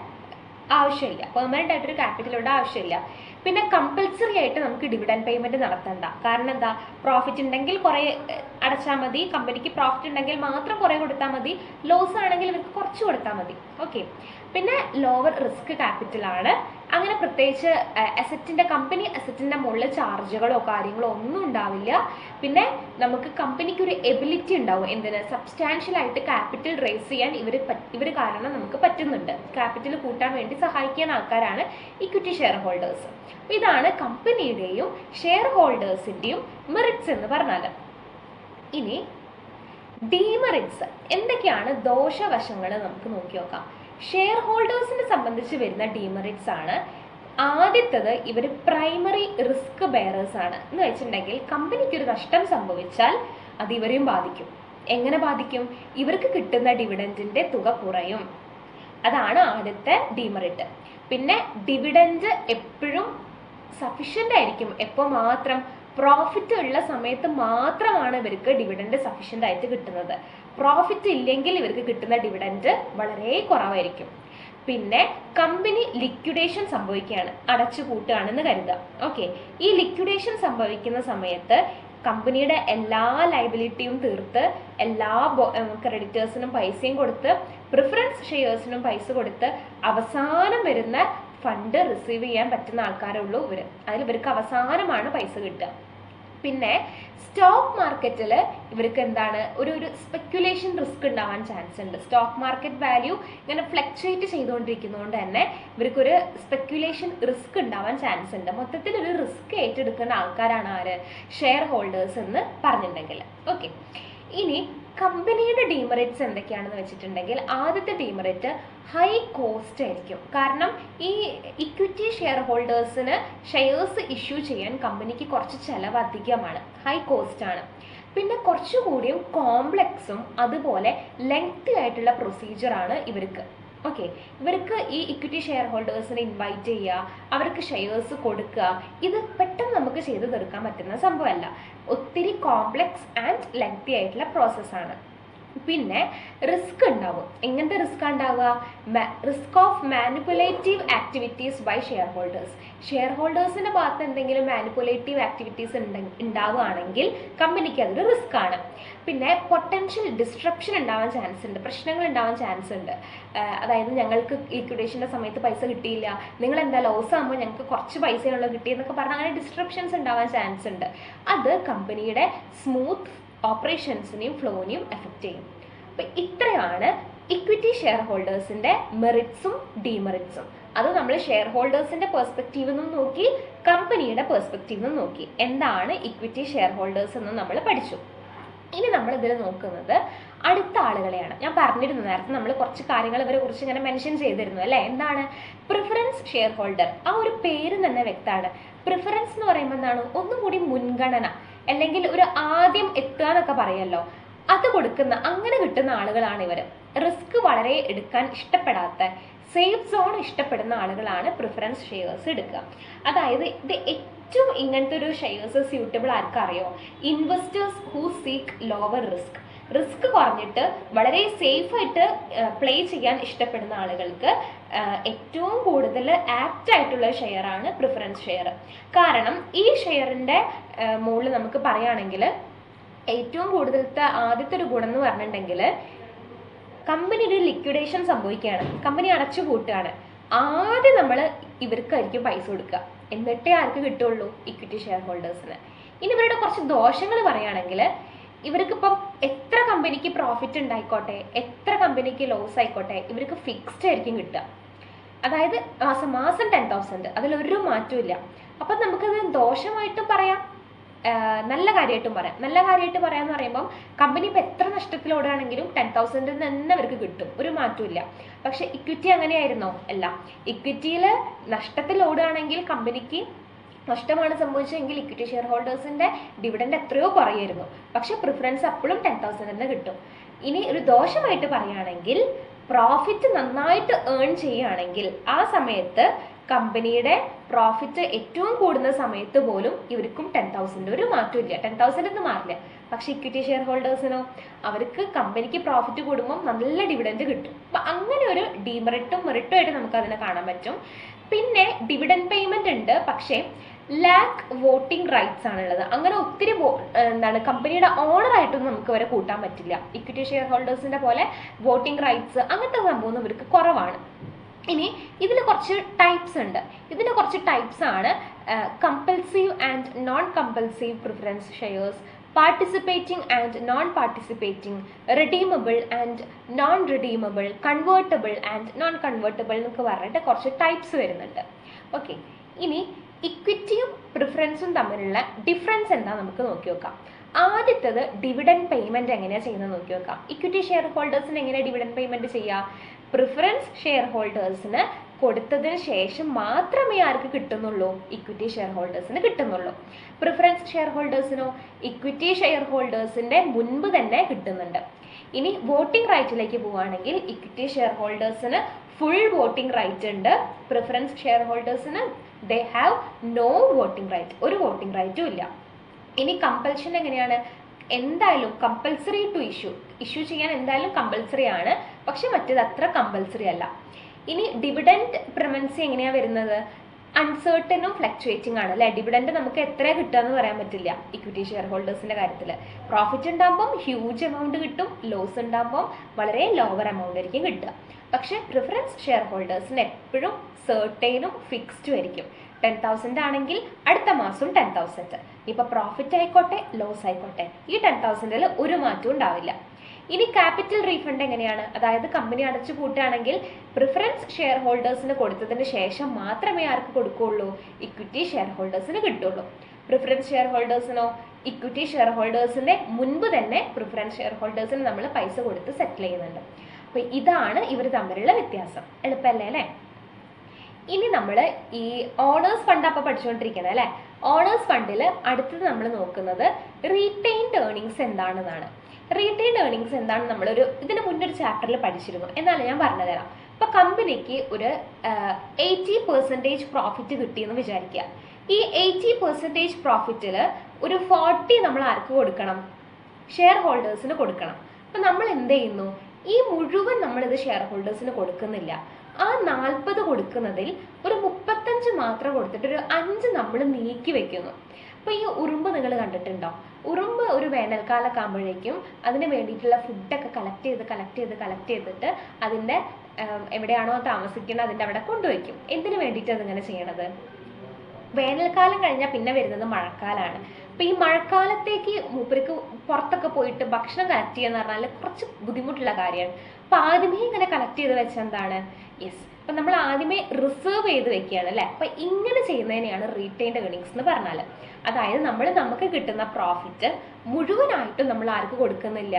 ആവശ്യമില്ല, പെർമനന്റ് ആയിട്ടൊരു ക്യാപിറ്റൽ ഇവിടെ ആവശ്യമില്ല. പിന്നെ കമ്പൽസറി ആയിട്ട് നമുക്ക് ഡിവിഡൻഡ് പേയ്മെന്റ് നടത്തണ്ട. കാരണം എന്താ, പ്രോഫിറ്റ് ഉണ്ടെങ്കിൽ കുറെ അടച്ചാൽ മതി, കമ്പനിക്ക് പ്രോഫിറ്റ് ഉണ്ടെങ്കിൽ മാത്രം കുറെ കൊടുത്താൽ മതി, ലോസ് ആണെങ്കിൽ ഇവർക്ക് കുറച്ച് കൊടുത്താൽ മതി. ഓക്കെ. പിന്നെ ലോവർ റിസ്ക് ക്യാപിറ്റൽ ആണ്. അങ്ങനെ പ്രത്യേകിച്ച് കമ്പനി അസറ്റിന്റെ മുകളിൽ ചാർജുകളോ കാര്യങ്ങളോ ഒന്നും ഉണ്ടാവില്ല. പിന്നെ നമുക്ക് കമ്പനിക്ക് ഒരു എബിലിറ്റി ഉണ്ടാവും, എന്തിന്, സബ്സ്റ്റാൻഷ്യൽ ആയിട്ട് ക്യാപിറ്റൽ റേസ് ചെയ്യാൻ ഇവർ കാരണം നമുക്ക് പറ്റുന്നുണ്ട്. ക്യാപിറ്റൽ കൂട്ടാൻ വേണ്ടി സഹായിക്കുന്ന ആൾക്കാരാണ് ഇക്വിറ്റി ഷെയർ ഹോൾഡേഴ്സ്. ഇതാണ് കമ്പനിയുടെയും ഷെയർ ഹോൾഡേഴ്സിന്റെയും മെറിറ്റ്സ് എന്ന് പറഞ്ഞാൽ. ഇനി ഡീമെറിറ്റ്സ് എന്തൊക്കെയാണ്, ദോഷവശങ്ങൾ നമുക്ക് നോക്കി നോക്കാം. ഷെയർ ഹോൾഡേഴ്സിനെ സംബന്ധിച്ച് വരുന്ന ഡീമെറിറ്റ്സ് ആണ്. ആദ്യത്തത്, ഇവർ പ്രൈമറി റിസ്ക് ബെയറേഴ്സ് ആണ്. എന്ന് വെച്ചിട്ടുണ്ടെങ്കിൽ കമ്പനിക്ക് ഒരു നഷ്ടം സംഭവിച്ചാൽ അത് ഇവരെയും ബാധിക്കും. എങ്ങനെ ബാധിക്കും, ഇവർക്ക് കിട്ടുന്ന ഡിവിഡൻഡിന്റെ തുക കുറയും. അതാണ് ആദ്യത്തെ ഡീമെറിറ്റ്. പിന്നെ ഡിവിഡൻഡ് എപ്പോഴും സഫിഷ്യൻ്റ് ആയിരിക്കും. എപ്പോൾ മാത്രം, പ്രോഫിറ്റ് ഉള്ള സമയത്ത് മാത്രമാണ് ഇവർക്ക് ഡിവിഡൻഡ് സഫിഷ്യൻ്റ് ആയിട്ട് കിട്ടുന്നത്. പ്രോഫിറ്റ് ഇല്ലെങ്കിൽ ഇവർക്ക് കിട്ടുന്ന ഡിവിഡൻഡ് വളരെ കുറവായിരിക്കും. പിന്നെ കമ്പനി ലിക്വിഡേഷൻ സംഭവിക്കുകയാണ്, അടച്ചു കൂട്ടുകയാണെന്ന് കരുതുക. ഓക്കെ. ഈ ലിക്വിഡേഷൻ സംഭവിക്കുന്ന സമയത്ത് കമ്പനിയുടെ എല്ലാ ലൈബിലിറ്റിയും തീർത്ത് എല്ലാ ക്രെഡിറ്റേഴ്സിനും പൈസയും കൊടുത്ത് പ്രിഫറൻസ് ഷെയർസിനും പൈസ കൊടുത്ത് അവസാനം വരുന്ന ഫണ്ട് റിസീവ് ചെയ്യാൻ പറ്റുന്ന ആൾക്കാരേ ഉള്ളൂ ഇവർ. ഇവർക്ക് അവസാനമാണ് പൈസ കിട്ടുക. പിന്നെ സ്റ്റോക്ക് മാർക്കറ്റിൽ ഇവർക്ക് എന്താണ്, ഒരു സ്പെക്യുലേഷൻ റിസ്ക് ഉണ്ടാവാൻ ചാൻസ് ഉണ്ട്. സ്റ്റോക്ക് മാർക്കറ്റ് വാല്യൂ ഇങ്ങനെ ഫ്ലക്ച്വേറ്റ് ചെയ്തുകൊണ്ടിരിക്കുന്നതുകൊണ്ട് തന്നെ ഇവർക്കൊരു സ്പെക്യുലേഷൻ റിസ്ക് ഉണ്ടാവാൻ ചാൻസ് ഉണ്ട്. മൊത്തത്തിൽ ഒരു റിസ്ക് ഏറ്റെടുക്കുന്ന ആൾക്കാരാണ് ആര്, ഷെയർ ഹോൾഡേഴ്സ് എന്ന് പറഞ്ഞിട്ടുണ്ടെങ്കിൽ. ഓക്കെ. ഇനി കമ്പനിയുടെ ഡീമെറിറ്റ്സ് എന്തൊക്കെയാണെന്ന് വെച്ചിട്ടുണ്ടെങ്കിൽ ആദ്യത്തെ ഡീമെറിറ്റ് ഹൈ കോസ്റ്റ് ആയിരിക്കും. കാരണം ഈ ഇക്വിറ്റി ഷെയർ ഹോൾഡേഴ്സിന് ഷെയർസ് ഇഷ്യൂ ചെയ്യാൻ കമ്പനിക്ക് കുറച്ച് ചിലവ് അധികമാണ്, ഹൈ കോസ്റ്റ് ആണ്. പിന്നെ കുറച്ചുകൂടിയും കോംപ്ലക്സും അതുപോലെ ലെങ്തി ആയിട്ടുള്ള പ്രൊസീജിയറാണ് ഇവർക്ക്. ഓക്കെ. ഇവർക്ക് ഈ ഇക്വിറ്റി ഷെയർ ഹോൾഡേഴ്സിനെ ഇൻവൈറ്റ് ചെയ്യുക, അവർക്ക് ഷെയർസ് കൊടുക്കുക, ഇത് പെട്ടെന്ന് നമുക്ക് ചെയ്തു തീർക്കാൻ പറ്റുന്ന സംഭവമല്ല. ഒത്തിരി കോംപ്ലക്സ് ആൻഡ് ലെങ്തി ആയിട്ടുള്ള പ്രോസസ്സാണ്. പിന്നെ റിസ്ക് ഉണ്ടാവും. എങ്ങനത്തെ റിസ്ക് ഉണ്ടാവുക, risk of manipulative activities by shareholders. Share ഹോൾഡേഴ്സിന്റെ ഭാഗത്ത് എന്തെങ്കിലും മാനിപ്പുലേറ്റീവ് ആക്ടിവിറ്റീസ് ഉണ്ടാവുകയാണെങ്കിൽ കമ്പനിക്ക് അതൊരു റിസ്ക് ആണ്. പിന്നെ പൊട്ടൻഷ്യൽ ഡിസ്ട്രപ്ഷൻ ഉണ്ടാവാൻ ചാൻസ് ഉണ്ട്, പ്രശ്നങ്ങൾ ഉണ്ടാവാൻ ചാൻസ് ഉണ്ട്. അതായത് ഞങ്ങൾക്ക് ലിക്വിഡേഷൻ്റെ സമയത്ത് പൈസ കിട്ടിയില്ല, നിങ്ങൾ എന്താ ലോസ് ആകുമ്പോൾ ഞങ്ങൾക്ക് കുറച്ച് പൈസയുള്ള കിട്ടിയെന്നൊക്കെ പറഞ്ഞാൽ അങ്ങനെ ഡിസ്ട്രപ്ഷൻസ് ഉണ്ടാവാൻ ചാൻസ് ഉണ്ട്. അത് കമ്പനിയുടെ സ്മൂത്ത് ഓപ്പറേഷൻസിനെയും ഫ്ലോനെയും എഫക്റ്റ് ചെയ്യും. അപ്പം ഇത്രയാണ് ഇക്വിറ്റി ഷെയർ ഹോൾഡേഴ്സിന്റെ മെറിറ്റ്സും ഡീമെറിറ്റ്സും. അത് നമ്മൾ ഷെയർ ഹോൾഡേഴ്സിന്റെ പെർസ്പെക്റ്റീവ് നിന്നും നോക്കി, കമ്പനിയുടെ പെർസ്പെക്റ്റീവ് നിന്നും നോക്കി. എന്താണ് ഇക്വിറ്റി ഷെയർ ഹോൾഡേഴ്സ് എന്ന് നമ്മൾ പഠിച്ചു. ഇനി നമ്മൾ ഇതിൽ നോക്കുന്നത് അടുത്ത ആളുകളെയാണ്. ഞാൻ പറഞ്ഞിരുന്നു നേരത്തെ, നമ്മൾ കുറച്ച് കാര്യങ്ങൾ ഇവരെ കുറിച്ച് ഇങ്ങനെ മെൻഷൻ ചെയ്തിരുന്നു അല്ലേ. എന്താണ് പ്രിഫറൻസ് ഷെയർ ഹോൾഡർ? ആ ഒരു പേര് തന്നെ വ്യക്തമാണ്. പ്രിഫറൻസ് എന്ന് പറയുമ്പോൾ എന്താണ്, ഒന്നും കൂടി മുൻഗണന, അല്ലെങ്കിൽ ഒരു ആദ്യം എത്തുക എന്നൊക്കെ പറയല്ലോ. അത് കൊടുക്കുന്ന അങ്ങനെ കിട്ടുന്ന ആളുകളാണ് ഇവർ. റിസ്ക് വളരെ എടുക്കാൻ ഇഷ്ടപ്പെടാത്ത, സേഫ് സോൺ ഇഷ്ടപ്പെടുന്ന ആളുകളാണ് പ്രിഫറൻസ് ഷെയർസ് എടുക്കുക. അതായത് ഇത് ഏറ്റവും ഇങ്ങനത്തെ ഒരു ഷെയർസ് സ്യൂട്ടബിൾ ആർക്കറിയോ? Investors who seek lower risk. Risk കുറഞ്ഞിട്ട് വളരെ സേഫ് ആയിട്ട് പ്ലേ ചെയ്യാൻ ഇഷ്ടപ്പെടുന്ന ആളുകൾക്ക് ഏറ്റവും കൂടുതൽ ആപ്റ്റ് ആയിട്ടുള്ള ഷെയറാണ് പ്രിഫറൻസ് ഷെയർ. കാരണം ഈ ഷെയറിൻ്റെ മുകളിൽ നമുക്ക് പറയുകയാണെങ്കിൽ ഏറ്റവും കൂടുതലത്തെ ആദ്യത്തെ ഒരു ഗുണം എന്ന് പറഞ്ഞിട്ടുണ്ടെങ്കിൽ, കമ്പനി ഒരു ലിക്വിഡേഷൻ സംഭവിക്കുകയാണ്, കമ്പനി അടച്ചു പൂട്ടുകയാണ്, ആദ്യം നമ്മൾ ഇവർക്കായിരിക്കും പൈസ കൊടുക്കുക, എന്നിട്ടേ ആർക്ക് കിട്ടുള്ളൂ? ഇക്വിറ്റി ഷെയർ ഹോൾഡേഴ്സിന്. ഇനി ഇവരുടെ കുറച്ച് ദോഷങ്ങൾ പറയുകയാണെങ്കിൽ, ഇവർക്കിപ്പം എത്ര കമ്പനിക്ക് പ്രോഫിറ്റ് ഉണ്ടായിക്കോട്ടെ, എത്ര കമ്പനിക്ക് ലോസ് ആയിക്കോട്ടെ, ഇവർക്ക് ഫിക്സ്ഡ് ആയിരിക്കും കിട്ടുക. അതായത് മാസം 10,000, അതിലൊരു മാറ്റവും ഇല്ല. അപ്പം നമുക്കത് ദോഷമായിട്ടും പറയാം, നല്ല കാര്യമായിട്ടും പറയാം. നല്ല കാര്യമായിട്ട് പറയാന്ന് പറയുമ്പം കമ്പനി ഇപ്പം എത്ര നഷ്ടത്തിലോടുകയാണെങ്കിലും 10,000 തന്നെ അവർക്ക് കിട്ടും, ഒരു മാറ്റവും ഇല്ല. പക്ഷെ ഇക്വിറ്റി അങ്ങനെയായിരുന്നോ? അല്ല. ഇക്വിറ്റിയിൽ നഷ്ടത്തിലോടുകയാണെങ്കിൽ കമ്പനിക്ക് നഷ്ടമാണ് സംഭവിച്ചതെങ്കിൽ ഇക്വിറ്റി ഷെയർ ഹോൾഡേഴ്സിന്റെ ഡിവിഡൻഡ് എത്രയോ കുറയായിരുന്നു. പക്ഷെ പ്രിഫറൻസ് അപ്പോഴും 10,000 തന്നെ കിട്ടും. ഇനി ഒരു ദോഷമായിട്ട് പറയുകയാണെങ്കിൽ, പ്രോഫിറ്റ് നന്നായിട്ട് ഏൺ ചെയ്യുകയാണെങ്കിൽ ആ സമയത്ത് കമ്പനിയുടെ പ്രോഫിറ്റ് ഏറ്റവും കൂടുന്ന സമയത്ത് പോലും ഇവർക്കും 10,000 ഒരു മാറ്റമില്ല, 10,000 എന്ന് മാറില്ല. പക്ഷെ ഇക്വിറ്റി ഷെയർ ഹോൾഡേഴ്സിനോ, അവർക്ക് കമ്പനിക്ക് പ്രോഫിറ്റ് കൂടുമ്പോൾ നല്ല ഡിവിഡൻഡ് കിട്ടും. അപ്പൊ അങ്ങനെ ഒരു ഡിമെറിറ്റും മെറിറ്റും ആയിട്ട് നമുക്ക് അതിനെ കാണാൻ പറ്റും. പിന്നെ ഡിവിഡൻഡ് പേയ്മെന്റ് ഉണ്ട്, പക്ഷേ ലാക്ക് വോട്ടിംഗ് റൈറ്റ്സ് ആണുള്ളത്. അങ്ങനെ ഒത്തിരി കമ്പനിയുടെ ഓണറായിട്ടൊന്നും നമുക്ക് വരെ കൂട്ടാൻ പറ്റില്ല. ഇക്വിറ്റി ഷെയർ ഹോൾഡേഴ്സിന്റെ പോലെ വോട്ടിംഗ് റൈറ്റ്സ് അങ്ങനത്തെ സംഭവം ഇവർക്ക് കുറവാണ്. ഇനി ഇതിൽ കുറച്ച് ടൈപ്സ് ഉണ്ട്. ഇതിൻ്റെ കുറച്ച് ടൈപ്സ് ആണ് compulsive and non compulsive preference shares, participating and non participating, redeemable and non redeemable, convertible and non convertible എന്നൊക്കെ പറഞ്ഞിട്ട് കുറച്ച് ടൈപ്സ് വരുന്നുണ്ട്. ഓക്കെ, ഇനി ഇക്വിറ്റിയും പ്രിഫറൻസും തമ്മിലുള്ള ഡിഫറൻസ് എന്താ നമുക്ക് നോക്കി നോക്കാം. ആദ്യത്തേത് ഡിവിഡൻഡ് പേയ്മെന്റ് എങ്ങനെയാണ് ചെയ്യുന്നത് നോക്കി നോക്കാം. ഇക്വിറ്റി ഷെയർ ഹോൾഡേഴ്സിന് എങ്ങനെയാണ് ഡിവിഡൻഡ് പേയ്മെന്റ് ചെയ്യുക? പ്രിഫറൻസ് ഷെയർ ഹോൾഡേഴ്സിന് കൊടുത്തതിന് ശേഷം മാത്രമേ ആർക്ക് കിട്ടുന്നുള്ളൂ? ഇക്വിറ്റി ഷെയർ ഹോൾഡേഴ്സിന് കിട്ടുന്നുള്ളൂ. പ്രിഫറൻസ് ഷെയർ ഹോൾഡേഴ്സിനോ ഇക്വിറ്റി ഷെയർ ഹോൾഡേഴ്സിന്റെ മുൻപ് തന്നെ കിട്ടുന്നുണ്ട്. ഇനി വോട്ടിംഗ് റൈറ്റിലേക്ക് പോവുകയാണെങ്കിൽ ഇക്വിറ്റി ഷെയർ ഹോൾഡേഴ്സിന് ഫുൾ വോട്ടിംഗ് റൈറ്റ് ഉണ്ട്. പ്രിഫറൻസ് ഷെയർ ഹോൾഡേഴ്സിന് they have no voting right, ഒരു വോട്ടിംഗ് റൈറ്റും ഇല്ല. ഇനി കമ്പൽഷൻ എങ്ങനെയാണ്? എന്തായാലും കമ്പൽസറി ടു ഇഷ്യൂ ചെയ്യാൻ എന്തായാലും കമ്പൽസറി ആണ്, പക്ഷെ മറ്റേത് അത്ര കമ്പൽസറി അല്ല. ഇനി ഡിവിഡൻഡ് പ്രിമൻസി എങ്ങനെയാണ് വരുന്നത്? അൺസേർട്ടനും ഫ്ലക്ച്വേറ്റിംഗ് ആണ് അല്ലെ. ഡിവിഡൻഡ് നമുക്ക് എത്ര കിട്ടുക എന്ന് പറയാൻ പറ്റില്ല. ഇക്വിറ്റി ഷെയർ ഹോൾഡേഴ്സിന്റെ കാര്യത്തിൽ പ്രോഫിറ്റ് ഉണ്ടാകുമ്പോൾ ഹ്യൂജ് എമൗണ്ട് കിട്ടും, ലോസ് ഉണ്ടാകുമ്പോൾ വളരെ ലോവർ എമൗണ്ട് ആയിരിക്കും കിട്ടുക. പക്ഷെ പ്രിഫറൻസ് ഷെയർ ഹോൾഡേഴ്സിന് എപ്പോഴും സെർട്ടൈനും ഫിക്സ്ഡും ആയിരിക്കും. 10,000 ആണെങ്കിൽ അടുത്ത മാസം 10,000. ഇപ്പൊ പ്രോഫിറ്റ് ആയിക്കോട്ടെ ലോസ് ആയിക്കോട്ടെ, ഈ 10,000 ഒരു മാറ്റവും ഉണ്ടാവില്ല. ഇനി ക്യാപിറ്റൽ റീഫണ്ട് എങ്ങനെയാണ്? അതായത് കമ്പനി അടച്ചു പൂട്ടുകയാണെങ്കിൽ പ്രിഫറൻസ് ഷെയർ ഹോൾഡേഴ്സിന് കൊടുത്തതിന് ശേഷം മാത്രമേ ആർക്ക് കൊടുക്കുകയുള്ളൂ? ഇക്വിറ്റി ഷെയർ ഹോൾഡേഴ്സിന് കിട്ടുള്ളൂ. പ്രിഫറൻസ് ഷെയർ ഹോൾഡേഴ്സിനോ ഇക്വിറ്റി ഷെയർ ഹോൾഡേഴ്സിന്റെ മുൻപ് തന്നെ പ്രിഫറൻസ് ഷെയർ ഹോൾഡേഴ്സിന് നമ്മൾ പൈസ കൊടുത്ത് സെറ്റിൽ ചെയ്യുന്നുണ്ട്. അപ്പൊ ഇതാണ് ഇവർ തമ്മിലുള്ള വ്യത്യാസം. എളുപ്പമല്ലേ അല്ലേ? ഇനി നമ്മൾ ഈ ഓണേഴ്സ് ഫണ്ട് അപ്പം പഠിച്ചുകൊണ്ടിരിക്കുന്നത് അല്ലേ. ഓണേഴ്സ് ഫണ്ടിൽ അടുത്തത് നമ്മൾ നോക്കുന്നത് റീറ്റെയിൻഡ് ഏർണിങ്സ് എന്താണെന്നാണ്. റീറ്റെയിൻഡ് ഏർണിങ്സ് എന്താണ് നമ്മളൊരു ഇതിന് മുന്നൊരു ചാപ്റ്ററിൽ പഠിച്ചിരുന്നു, എന്നാലും ഞാൻ പറഞ്ഞുതരാം. ഇപ്പൊ കമ്പനിക്ക് ഒരു 80% പ്രോഫിറ്റ് കിട്ടിയെന്ന് വിചാരിക്കുക. ഈ 80% പ്രോഫിറ്റിൽ ഒരു 40 നമ്മൾ ആർക്ക് കൊടുക്കണം? ഷെയർ ഹോൾഡേഴ്സിന് കൊടുക്കണം. അപ്പൊ നമ്മൾ എന്ത് ചെയ്യുന്നു? ഈ മുഴുവൻ നമ്മളിത് ഷെയർ ഹോൾഡേഴ്സിന് കൊടുക്കുന്നില്ല. ആ 40 കൊടുക്കുന്നതിൽ ഒരു 35 മാത്രം കൊടുത്തിട്ട് ഒരു 5 നമ്മൾ നീക്കി വെക്കുന്നു. അപ്പൊ ഈ ഉറുമ്പ് നിങ്ങൾ കണ്ടിട്ടുണ്ടോ? ഉറുമ്പ് ഒരു വേനൽക്കാലമൊക്കെ ആകുമ്പോഴേക്കും അതിന് വേണ്ടിയിട്ടുള്ള ഫുഡൊക്കെ കളക്ട് ചെയ്തിട്ട് അതിൻ്റെ എവിടെയാണോ താമസിക്കുന്നത് അതിൻ്റെ അവിടെ കൊണ്ടുവയ്ക്കും. എന്തിനു വേണ്ടിയിട്ട് അതിങ്ങനെ ചെയ്യണത്? വേനൽക്കാലം കഴിഞ്ഞാൽ പിന്നെ വരുന്നത് മഴക്കാലമാണ്. അപ്പൊ ഈ മഴക്കാലത്തേക്ക് മൂപ്പർക്ക് പുറത്തൊക്കെ പോയിട്ട് ഭക്ഷണം കളക്ട് ചെയ്യാന്ന് പറഞ്ഞാൽ കുറച്ച് ബുദ്ധിമുട്ടുള്ള കാര്യമാണ്. അപ്പൊ ആദ്യമേ ഇങ്ങനെ കളക്ട് ചെയ്ത് വെച്ച എന്താണ്? യെസ്, അപ്പൊ നമ്മൾ ആദ്യമേ റിസർവ് ചെയ്ത് വെക്കുകയാണ് അല്ലെ. അപ്പൊ ഇങ്ങനെ ചെയ്യുന്നതിനെയാണ് റീറ്റെയിൻഡ് ഏർണിങ്സ് എന്ന് പറഞ്ഞാൽ. അതായത് നമുക്ക് കിട്ടുന്ന പ്രോഫിറ്റ് മുഴുവനായിട്ടും നമ്മൾ ആർക്ക് കൊടുക്കുന്നില്ല?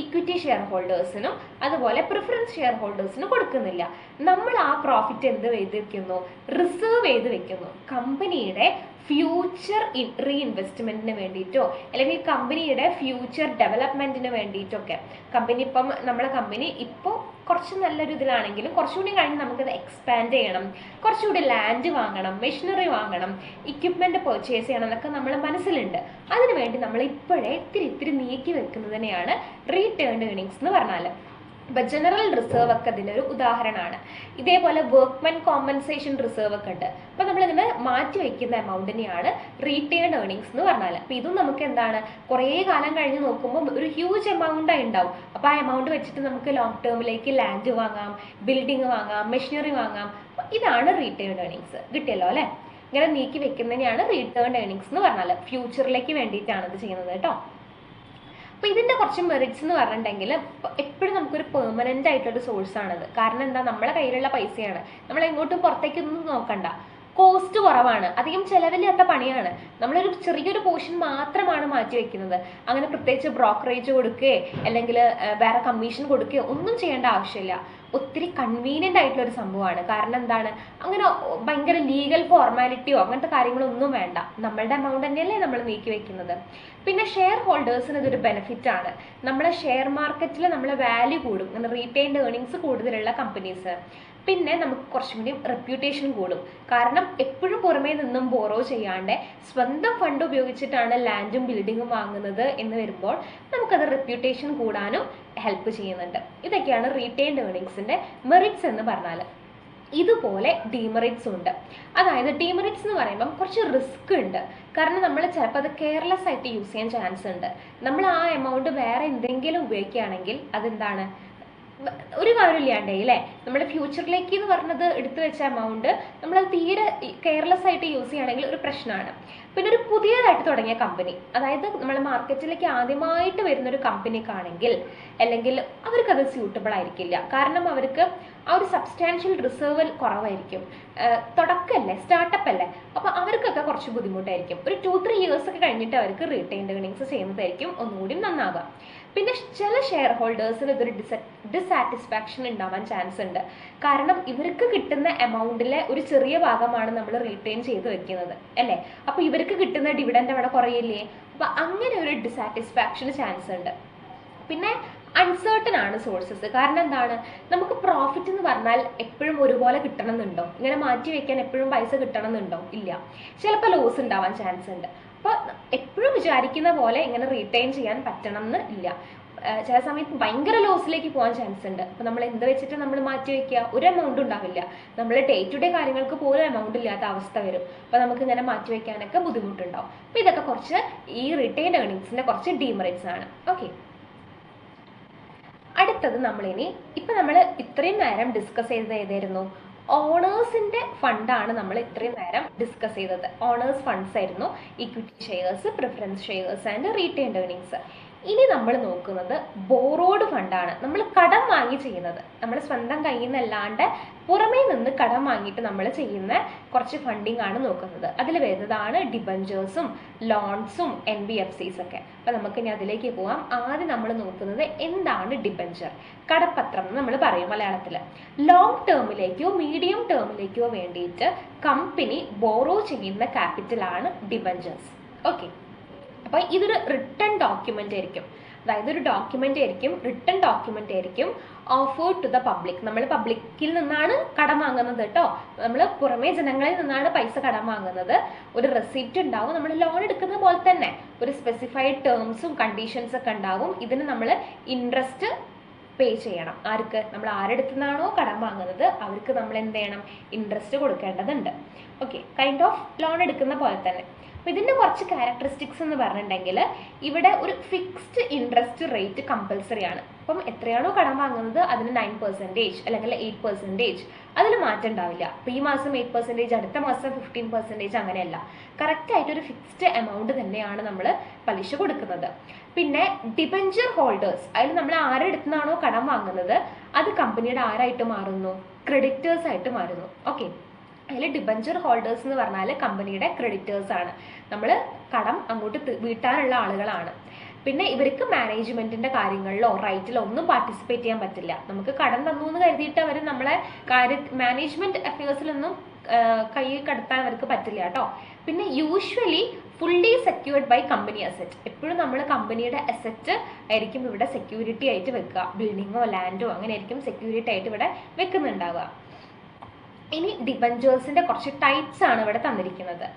ഇക്വിറ്റി ഷെയർ ഹോൾഡേഴ്സിനും അതുപോലെ പ്രിഫറൻസ് ഷെയർ ഹോൾഡേഴ്സിനും കൊടുക്കുന്നില്ല. നമ്മൾ ആ പ്രോഫിറ്റ് എന്ത് ചെയ്ത് വെക്കുന്നു? റിസർവ് ചെയ്ത് വെക്കുന്നു. കമ്പനിയുടെ ഫ്യൂച്ചർ റീഇൻവെസ്റ്റ്മെന്റിന് വേണ്ടിയിട്ടോ അല്ലെങ്കിൽ കമ്പനിയുടെ ഫ്യൂച്ചർ ഡെവലപ്മെന്റിന് വേണ്ടിയിട്ടൊക്കെ കമ്പനി ഇപ്പം നമ്മളെ കമ്പനി ഇപ്പോൾ കുറച്ച് നല്ലൊരു ഇതിലാണെങ്കിലും കുറച്ചുകൂടി കഴിഞ്ഞ് നമുക്കത് എക്സ്പാൻഡ് ചെയ്യണം, കുറച്ചുകൂടി ലാൻഡ് വാങ്ങണം, മെഷീനറി വാങ്ങണം, ഇക്വിപ്മെന്റ് പർച്ചേസ് ചെയ്യണം എന്നൊക്കെ നമ്മളെ മനസ്സിലുണ്ട്. അതിനുവേണ്ടി നമ്മൾ ഇപ്പോഴേ ഇത്തിരി നീക്കി വെക്കുന്നതിനെയാണ് റീടേൺഡ് ഏർണിങ്സ് എന്ന് പറഞ്ഞാൽ. ഇപ്പൊ ജനറൽ റിസർവ് ഒക്കെ അതിനൊരു ഉദാഹരണമാണ്. ഇതേപോലെ വർക്ക്മെൻ കോമ്പൻസേഷൻ റിസർവ് ഒക്കെ ഉണ്ട്. അപ്പൊ നമ്മളിങ്ങനെ മാറ്റി വെക്കുന്ന എമൗണ്ടിനെയാണ് റീടേൺ ഏർണിങ്സ് എന്ന് പറഞ്ഞാൽ. അപ്പൊ ഇതും നമുക്ക് എന്താണ്, കുറേ കാലം കഴിഞ്ഞ് നോക്കുമ്പോൾ ഒരു ഹ്യൂജ് എമൗണ്ട് ആയി ഉണ്ടാവും. അപ്പൊ ആ എമൗണ്ട് വെച്ചിട്ട് നമുക്ക് ലോങ് ടേമിലേക്ക് ലാൻഡ് വാങ്ങാം, ബിൽഡിംഗ് വാങ്ങാം, മെഷീനറി വാങ്ങാം. ഇതാണ് റീടേൺ ഏർണിങ്സ്. കിട്ടിയല്ലോ അല്ലെ? ഇങ്ങനെ നീക്കി വെക്കുന്നതിനെയാണ് റീടേൺ ഏർണിങ്സ് എന്ന് പറഞ്ഞാൽ. ഫ്യൂച്ചറിലേക്ക് വേണ്ടിയിട്ടാണ് ഇത് ചെയ്യുന്നത് കേട്ടോ. അപ്പോൾ ഇതിൻ്റെ കുറച്ച് മെറിറ്റ്സ് എന്ന് പറഞ്ഞിട്ടുണ്ടെങ്കിൽ എപ്പോഴും നമുക്കൊരു പെർമനൻ്റ് ആയിട്ടൊരു സോഴ്സാണിത്. കാരണം എന്താ, നമ്മളെ കയ്യിലുള്ള പൈസയാണ്, നമ്മൾ എങ്ങോട്ടും പുറത്തേക്കൊന്നും നോക്കണ്ട, കോസ്റ്റ് കുറവാണ്, അധികം ചിലവില്ലാത്ത പണിയാണ്, നമ്മളൊരു ചെറിയൊരു പോർഷൻ മാത്രമാണ് മാറ്റി വെക്കുന്നത്. അങ്ങനെ പ്രത്യേകിച്ച് ബ്രോക്കറേജ് കൊടുക്കുകയോ അല്ലെങ്കിൽ വേറെ കമ്മീഷൻ കൊടുക്കുകയോ ഒന്നും ചെയ്യേണ്ട ആവശ്യമില്ല. ഒത്തിരി കൺവീനിയൻ്റ് ആയിട്ടുള്ള ഒരു സംഭവമാണ്. കാരണം എന്താണ്, അങ്ങനെ ഭയങ്കര ലീഗൽ ഫോർമാലിറ്റിയോ അങ്ങനത്തെ കാര്യങ്ങളൊന്നും വേണ്ട. നമ്മളുടെ എമൗണ്ട് തന്നെയല്ലേ നമ്മൾ നീക്കി വെക്കുന്നത്. പിന്നെ ഷെയർ ഹോൾഡേഴ്സിന് ഇതൊരു ബെനിഫിറ്റ് ആണ്. നമ്മളെ ഷെയർ മാർക്കറ്റിൽ നമ്മളെ വാല്യൂ കൂടും, അങ്ങനെ റീറ്റെയിൻഡ് ഏർണിങ്സ് കൂടുതലുള്ള കമ്പനീസ്. പിന്നെ നമുക്ക് കുറച്ചും കൂടി റെപ്യൂട്ടേഷൻ കൂടും. കാരണം എപ്പോഴും പുറമേ നിന്നും ബോറോ ചെയ്യാണ്ട് സ്വന്തം ഫണ്ട് ഉപയോഗിച്ചിട്ടാണ് ലാൻഡും ബിൽഡിങ്ങും വാങ്ങുന്നത് എന്ന് വരുമ്പോൾ നമുക്കത് റെപ്യൂട്ടേഷൻ കൂടാനും ഹെൽപ്പ് ചെയ്യുന്നുണ്ട്. ഇതൊക്കെയാണ് റീറ്റെയിൻഡ് ഏർണിങ്സിന്റെ മെറിറ്റ്സ് എന്ന് പറഞ്ഞാൽ. ഇതുപോലെ ഡീമെറിറ്റ്സും ഉണ്ട്. അതായത് ഡീമെറിറ്റ്സ് എന്ന് പറയുമ്പം കുറച്ച് റിസ്ക് ഉണ്ട്. കാരണം നമ്മൾ ചിലപ്പോൾ അത് കെയർലെസ് ആയിട്ട് യൂസ് ചെയ്യാൻ ചാൻസ് ഉണ്ട്. നമ്മൾ ആ എമൗണ്ട് വേറെ എന്തെങ്കിലും ഉപയോഗിക്കുകയാണെങ്കിൽ അതെന്താണ്, ഒരു കാര്യമില്ലാണ്ടേ അല്ലേ. നമ്മുടെ ഫ്യൂച്ചറിലേക്ക് എന്ന് പറഞ്ഞത് എടുത്തു വെച്ച എമൗണ്ട് നമ്മളത് തീരെ കെയർലെസ് ആയിട്ട് യൂസ് ചെയ്യുകയാണെങ്കിൽ ഒരു പ്രശ്നമാണ്. പിന്നെ ഒരു പുതിയതായിട്ട് തുടങ്ങിയ കമ്പനി, അതായത് നമ്മൾ മാർക്കറ്റിലേക്ക് ആദ്യമായിട്ട് വരുന്നൊരു കമ്പനിക്കാണെങ്കിൽ അല്ലെങ്കിൽ അവർക്കത് സ്യൂട്ടബിൾ ആയിരിക്കില്ല. കാരണം അവർക്ക് ആ ഒരു സബ്സ്റ്റാൻഷ്യൽ റിസർവ് കുറവായിരിക്കും. തുടക്കമല്ലേ, സ്റ്റാർട്ടപ്പ് അല്ലേ. അപ്പോൾ അവർക്കൊക്കെ കുറച്ച് ബുദ്ധിമുട്ടായിരിക്കും. ഒരു 2-3 ഇയേഴ്സ് ഒക്കെ കഴിഞ്ഞിട്ട് അവർക്ക് റീറ്റെയിൻഡ് ഏർണിങ്സ് ചെയ്യുന്നതായിരിക്കും ഒന്നുകൂടി നന്നാവുക. പിന്നെ ചില ഷെയർ ഹോൾഡേഴ്സിന് ഇതൊരു ഡിസാറ്റിസ്ഫാക്ഷൻ ഉണ്ടാവാൻ ചാൻസ് ഉണ്ട്. കാരണം ഇവർക്ക് കിട്ടുന്ന എമൗണ്ടിലെ ഒരു ചെറിയ ഭാഗമാണ് നമ്മൾ റീറ്റെയിൻ ചെയ്ത് വെക്കുന്നത് അല്ലേ. അപ്പോൾ ഇവർക്ക് കിട്ടുന്ന ഡിവിഡൻഡ് അവിടെ കുറയില്ലേ. അപ്പോൾ അങ്ങനെ ഒരു ഡിസാറ്റിസ്ഫാക്ഷന് ചാൻസ് ഉണ്ട്. പിന്നെ അൺസേർട്ടൺ ആണ് സോഴ്സസ്. കാരണം എന്താണ്, നമുക്ക് പ്രോഫിറ്റ് എന്ന് പറഞ്ഞാൽ എപ്പോഴും ഒരുപോലെ കിട്ടണമെന്നുണ്ടോ, ഇങ്ങനെ മാറ്റി വെക്കാൻ എപ്പോഴും പൈസ കിട്ടണമെന്നുണ്ടോ, ഇല്ല. ചിലപ്പോൾ ലോസ് ഉണ്ടാവാൻ ചാൻസ് ഉണ്ട്. അപ്പോൾ എപ്പോഴും വിചാരിക്കുന്ന പോലെ ഇങ്ങനെ റീറ്റെയിൻ ചെയ്യാൻ പറ്റണം എന്ന് ഇല്ല. ചില സമയത്ത് ഭയങ്കര ലോസിലേക്ക് പോകാൻ ചാൻസ് ഉണ്ട്. അപ്പോൾ നമ്മൾ എന്ത് വെച്ചിട്ട് നമ്മൾ മാറ്റി വെക്കുക, ഒരു എമൗണ്ട് ഉണ്ടാവില്ല. നമ്മൾ ഡേ ടു ഡേ കാര്യങ്ങൾക്ക് പോലും എമൗണ്ട് ഇല്ലാത്ത അവസ്ഥ വരും. അപ്പോൾ നമുക്ക് ഇങ്ങനെ മാറ്റി വെക്കാനൊക്കെ ബുദ്ധിമുട്ടുണ്ടാവും. അപ്പോൾ ഇതൊക്കെ കുറച്ച് ഈ റിട്ടൈൻഡ് ഏർണിങ്സിന്റെ കുറച്ച് ഡീമെറിറ്റ്സ് ആണ്. ഓക്കെ, അടുത്തത് നമ്മളിനി ഇപ്പം നമ്മൾ ഇത്രയും നേരം ഡിസ്കസ് ചെയ്തത് ഏതായിരുന്നു, ഓണേഴ്സിന്റെ ഫണ്ടാണ് നമ്മൾ ഇത്രയും നേരം ഡിസ്കസ് ചെയ്തത്. ഓണേഴ്സ് ഫണ്ട്സ് ആയിരുന്നു, equity shares, preference shares and retained earnings. ഇനി നമ്മൾ നോക്കുന്നത് ബോറോഡ് ഫണ്ടാണ്. നമ്മൾ കടം വാങ്ങി ചെയ്യുന്നത്, നമ്മൾ സ്വന്തം കയ്യിൽ നിന്നല്ലാണ്ട് പുറമേ നിന്ന് കടം വാങ്ങിയിട്ട് നമ്മൾ ചെയ്യുന്ന കുറച്ച് ഫണ്ടിങ് ആണ് നോക്കുന്നത്. അതിൽ വരുന്നതാണ് ഡിബഞ്ചേഴ്സും ലോൺസും NBFCs ഒക്കെ. അപ്പം നമുക്ക് ഇനി അതിലേക്ക് പോവാം. ആദ്യം നമ്മൾ നോക്കുന്നത് എന്താണ് ഡിബഞ്ചർ, കടപ്പത്രം എന്ന് നമ്മൾ പറയും മലയാളത്തിൽ. ലോങ് ടേമിലേക്കോ മീഡിയം ടേമിലേക്കോ വേണ്ടിയിട്ട് കമ്പനി ബോറോ ചെയ്യുന്ന ക്യാപിറ്റലാണ് ഡിബഞ്ചേഴ്സ്. ഓക്കെ, അപ്പോൾ ഇതൊരു റിട്ടൺ ഡോക്യുമെന്റ് ആയിരിക്കും. അതായത് ഒരു ഡോക്യുമെന്റ് ആയിരിക്കും, റിട്ടൺ ഡോക്യുമെന്റ് ആയിരിക്കും, ഓഫേർഡ് ടു ദ പബ്ലിക്. നമ്മൾ പബ്ലിക്കിൽ നിന്നാണ് കടം വാങ്ങുന്നത് കേട്ടോ. നമ്മൾ പുറമേ ജനങ്ങളിൽ നിന്നാണ് പൈസ കടം വാങ്ങുന്നത്. ഒരു റെസിപ്റ്റ് ഉണ്ടാവും, നമ്മൾ ലോൺ എടുക്കുന്ന പോലെ തന്നെ ഒരു സ്പെസിഫൈഡ് ടേംസും കണ്ടീഷൻസ് ഒക്കെ ഉണ്ടാവും. ഇതിന് നമ്മൾ ഇൻട്രസ്റ്റ് പേ ചെയ്യണം. ആർക്ക്, നമ്മൾ ആരെടുത്തു നിന്നാണോ കടം വാങ്ങുന്നത് അവർക്ക് നമ്മൾ എന്ത് ചെയ്യണം, ഇൻട്രസ്റ്റ് കൊടുക്കേണ്ടതുണ്ട്. ഓക്കെ, കൈൻഡ് ഓഫ് ലോൺ എടുക്കുന്ന പോലെ തന്നെ. അപ്പോൾ ഇതിൻ്റെ കുറച്ച് ക്യാരക്ടറിസ്റ്റിക്സ് എന്ന് പറഞ്ഞിട്ടുണ്ടെങ്കിൽ ഇവിടെ ഒരു ഫിക്സ്ഡ് ഇൻട്രസ്റ്റ് റേറ്റ് കമ്പൽസറി ആണ്. അപ്പം എത്രയാണോ കടം വാങ്ങുന്നത് അതിന് 9% അല്ലെങ്കിൽ 8%, അതിൽ മാറ്റം ഉണ്ടാവില്ല. അപ്പോൾ ഈ മാസം 8%, അടുത്ത മാസം 15%, അങ്ങനെയല്ല. കറക്റ്റായിട്ടൊരു ഫിക്സ്ഡ് എമൗണ്ട് തന്നെയാണ് നമ്മൾ പലിശ കൊടുക്കുന്നത്. പിന്നെ ഡിബഞ്ചർ ഹോൾഡേഴ്സ്, അതിൽ നമ്മൾ ആരെടുത്തുനിന്നാണോ കടം വാങ്ങുന്നത് അത് കമ്പനിയുടെ ആരായിട്ട് മാറുന്നു, ക്രെഡിറ്റേഴ്സ് ആയിട്ട് മാറുന്നു. ഓക്കെ, അതിൽ ഡിബഞ്ചർ ഹോൾഡേഴ്സ് എന്ന് പറഞ്ഞാൽ കമ്പനിയുടെ ക്രെഡിറ്റേഴ്സ് ആണ്. നമ്മൾ കടം അങ്ങോട്ട് വീട്ടാനുള്ള ആളുകളാണ്. പിന്നെ ഇവർക്ക് മാനേജ്മെന്റിന്റെ കാര്യങ്ങളിലോ റൈറ്റിലോ ഒന്നും പാർട്ടിസിപ്പേറ്റ് ചെയ്യാൻ പറ്റില്ല. നമുക്ക് കടം തന്നു എന്ന് കരുതിയിട്ട് അവർ നമ്മളെ മാനേജ്മെന്റ് അഫയേഴ്സിലൊന്നും കൈ കടത്താൻ അവർക്ക് പറ്റില്ല കേട്ടോ. പിന്നെ usually fully secured by company asset. എപ്പോഴും നമ്മൾ കമ്പനിയുടെ അസറ്റ് ആയിരിക്കും ഇവിടെ സെക്യൂരിറ്റി ആയിട്ട് വെക്കുക. ബിൽഡിങ്ങോ ലാൻഡോ അങ്ങനെ ആയിരിക്കും സെക്യൂരിറ്റി ആയിട്ട് ഇവിടെ വെക്കുന്നുണ്ടാവുക. ഇനി ഡിബഞ്ചേഴ്സിന്റെ കുറച്ച് ടൈപ്സ് ആണ് ഇവിടെ തന്നിരിക്കുന്നത്.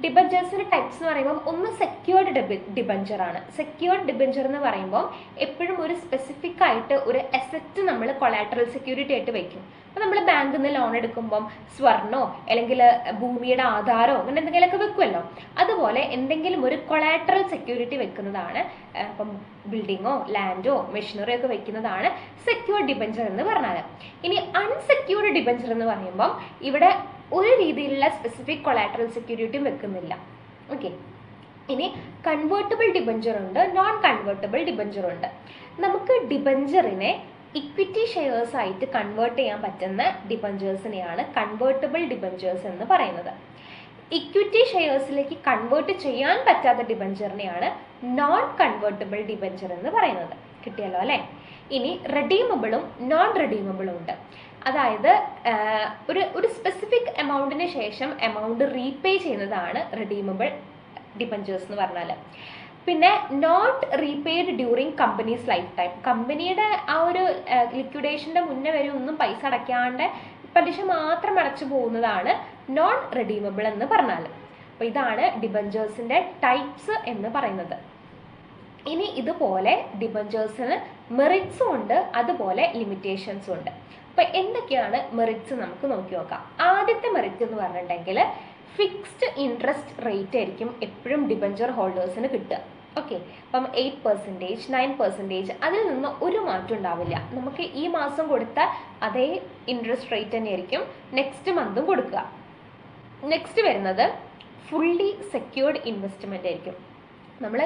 ഡിബഞ്ചേഴ്സിന്റെ ടൈപ്സ് എന്ന് പറയുമ്പോൾ ഒന്ന് സെക്യൂർഡ് ഡിബഞ്ചർ ആണ്. സെക്യൂർഡ് ഡിബഞ്ചർ എന്ന് പറയുമ്പോൾ എപ്പോഴും ഒരു സ്പെസിഫിക് ആയിട്ട് ഒരു അസറ്റ് നമ്മൾ കൊളാറ്ററൽ സെക്യൂരിറ്റി ആയിട്ട് വെക്കും. അപ്പോൾ നമ്മൾ ബാങ്കിൽ നിന്ന് ലോൺ എടുക്കുമ്പം സ്വർണ്ണോ അല്ലെങ്കിൽ ഭൂമിയുടെ ആധാരമോ അങ്ങനെ എന്തെങ്കിലുമൊക്കെ വെക്കുമല്ലോ, അതുപോലെ എന്തെങ്കിലും ഒരു കൊളാറ്ററൽ സെക്യൂരിറ്റി വെക്കുന്നതാണ്, ഇപ്പം ബിൽഡിങ്ങോ ലാൻഡോ മെഷീനറിയോ ഒക്കെ വെക്കുന്നതാണ് സെക്യൂർഡ് ഡിബഞ്ചർ എന്ന് പറഞ്ഞാൽ. ഇനി അൺസെക്യൂർഡ് ഡിബഞ്ചർ എന്ന് പറയുമ്പം ഇവിടെ ഒരു രീതിയിലുള്ള സ്പെസിഫിക് കൊളാറ്ററൽ സെക്യൂരിറ്റിയും വെക്കുന്നില്ല. ഓക്കെ. ഇനി കൺവേർട്ടബിൾ ഡിബഞ്ചർ ഉണ്ട്, നോൺ കൺവേർട്ടബിൾ ഡിബഞ്ചർ ഉണ്ട്. നമുക്ക് ഡിബഞ്ചറിനെ ഇക്വിറ്റി ഷെയർസ് ആയിട്ട് കൺവേർട്ട് ചെയ്യാൻ പറ്റുന്ന ഡിബഞ്ചേഴ്സിനെയാണ് കൺവേർട്ടബിൾ ഡിബഞ്ചേഴ്സ് എന്ന് പറയുന്നത്. ഇക്വിറ്റി ഷെയർസിലേക്ക് കൺവേർട്ട് ചെയ്യാൻ പറ്റാത്ത ഡിബഞ്ചറിനെയാണ് നോൺ കൺവേർട്ടബിൾ ഡിബഞ്ചർ എന്ന് പറയുന്നത്. കിട്ടിയല്ലോ അല്ലേ? ഇനി റെഡീമബിളും നോൺ റെഡീമബിളും ഉണ്ട്. അതായത് ഒരു സ്പെസിഫിക് എമൗണ്ടിന് ശേഷം എമൗണ്ട് റീപേ ചെയ്യുന്നതാണ് റെഡീമബിൾ ഡിബഞ്ചേഴ്സ് എന്ന് പറഞ്ഞാൽ. പിന്നെ not repaid during company's life time. കമ്പനിയുടെ ആ ഒരു ലിക്വിഡേഷൻ്റെ മുന്നേ വരെ ഒന്നും പൈസ അടയ്ക്കാണ്ട് പലിശ മാത്രം അടച്ചു പോകുന്നതാണ് നോൺ റെഡീമബിൾ എന്ന് പറഞ്ഞാൽ. അപ്പോൾ ഇതാണ് ഡിബഞ്ചേഴ്സിൻ്റെ ടൈപ്സ് എന്ന് പറയുന്നത്. ഇനി ഇതുപോലെ ഡിബഞ്ചേഴ്സിന് മെറിറ്റ്സും ഉണ്ട്, അതുപോലെ ലിമിറ്റേഷൻസും ഉണ്ട്. അപ്പോൾ എന്തൊക്കെയാണ് മെറിറ്റ്സ് നമുക്ക് നോക്കി നോക്കാം. ആദ്യത്തെ മെറിറ്റ് എന്ന് പറഞ്ഞിട്ടുണ്ടെങ്കിൽ ഫിക്സ്ഡ് ഇൻട്രസ്റ്റ് റേറ്റ് ആയിരിക്കും എപ്പോഴും ഡിബഞ്ചർ ഹോൾഡേഴ്സിന് കിട്ടുക. ഓക്കെ. അപ്പം 8%, 9%, അതിൽ നിന്ന് ഒരു മാറ്റം ഉണ്ടാവില്ല. നമുക്ക് ഈ മാസം കൊടുത്ത അതേ ഇൻട്രസ്റ്റ് റേറ്റ് തന്നെയായിരിക്കും നെക്സ്റ്റ് മന്തും കൊടുക്കുക. നെക്സ്റ്റ് വരുന്നത് ഫുള്ളി സെക്യൂർഡ് ഇൻവെസ്റ്റ്മെൻ്റ് ആയിരിക്കും. നമ്മൾ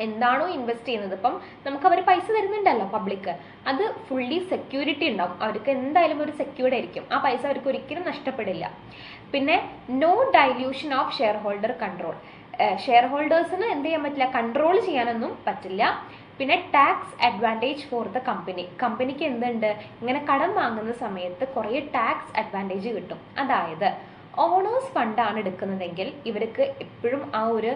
എന്താണോ ഇൻവെസ്റ്റ് ചെയ്യുന്നത്, ഇപ്പം നമുക്ക് അവർ പൈസ തരുന്നുണ്ടല്ലോ പബ്ലിക്, അത് ഫുള്ളി സെക്യൂരിറ്റി ഉണ്ടാവും. അവർക്ക് എന്തായാലും ഒരു സെക്യൂർഡ് ആയിരിക്കും. ആ പൈസ അവർക്ക് ഒരിക്കലും നഷ്ടപ്പെടില്ല. പിന്നെ no dilution of shareholder control. Share ഹോൾഡേഴ്സിന് എന്ത് ചെയ്യാൻ പറ്റില്ല, കൺട്രോൾ ചെയ്യാനൊന്നും പറ്റില്ല. പിന്നെ tax advantage for the company. കമ്പനിക്ക് എന്തുണ്ട്, ഇങ്ങനെ കടം വാങ്ങുന്ന സമയത്ത് കുറേ ടാക്സ് അഡ്വാൻറ്റേജ് കിട്ടും. അതായത് ഓണേഴ്സ് ഫണ്ടാണ് എടുക്കുന്നതെങ്കിൽ ഇവർക്ക് എപ്പോഴും ആ ഒരു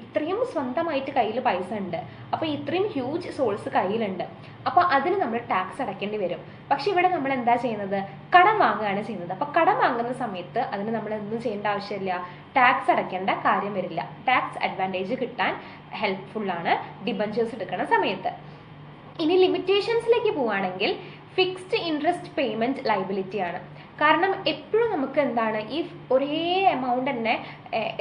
ഇത്രയും സ്വന്തമായിട്ട് കയ്യിൽ പൈസ ഉണ്ട്, അപ്പോൾ ഇത്രയും ഹ്യൂജ് സോഴ്സ് കയ്യിലുണ്ട്, അപ്പോൾ അതിന് നമ്മൾ ടാക്സ് അടയ്ക്കേണ്ടി വരും. പക്ഷെ ഇവിടെ നമ്മൾ എന്താ ചെയ്യുന്നത്, കടം വാങ്ങുകയാണ് ചെയ്യുന്നത്. അപ്പോൾ കടം വാങ്ങുന്ന സമയത്ത് അതിന് നമ്മൾ ഒന്നും ചെയ്യേണ്ട ആവശ്യമില്ല, ടാക്സ് അടയ്ക്കേണ്ട കാര്യം വരില്ല. ടാക്സ് അഡ്വാൻറ്റേജ് കിട്ടാൻ ഹെൽപ്ഫുള്ളാണ് ഡിബഞ്ചേഴ്സ് എടുക്കുന്ന സമയത്ത്. ഇനി ലിമിറ്റേഷൻസിലേക്ക് പോവുകയാണെങ്കിൽ ഫിക്സ്ഡ് ഇൻട്രസ്റ്റ് പേയ്മെൻറ്റ് ലൈബിലിറ്റി ആണ്. കാരണം എപ്പോഴും നമുക്ക് എന്താണ്, ഈ ഒരേ എമൗണ്ട് തന്നെ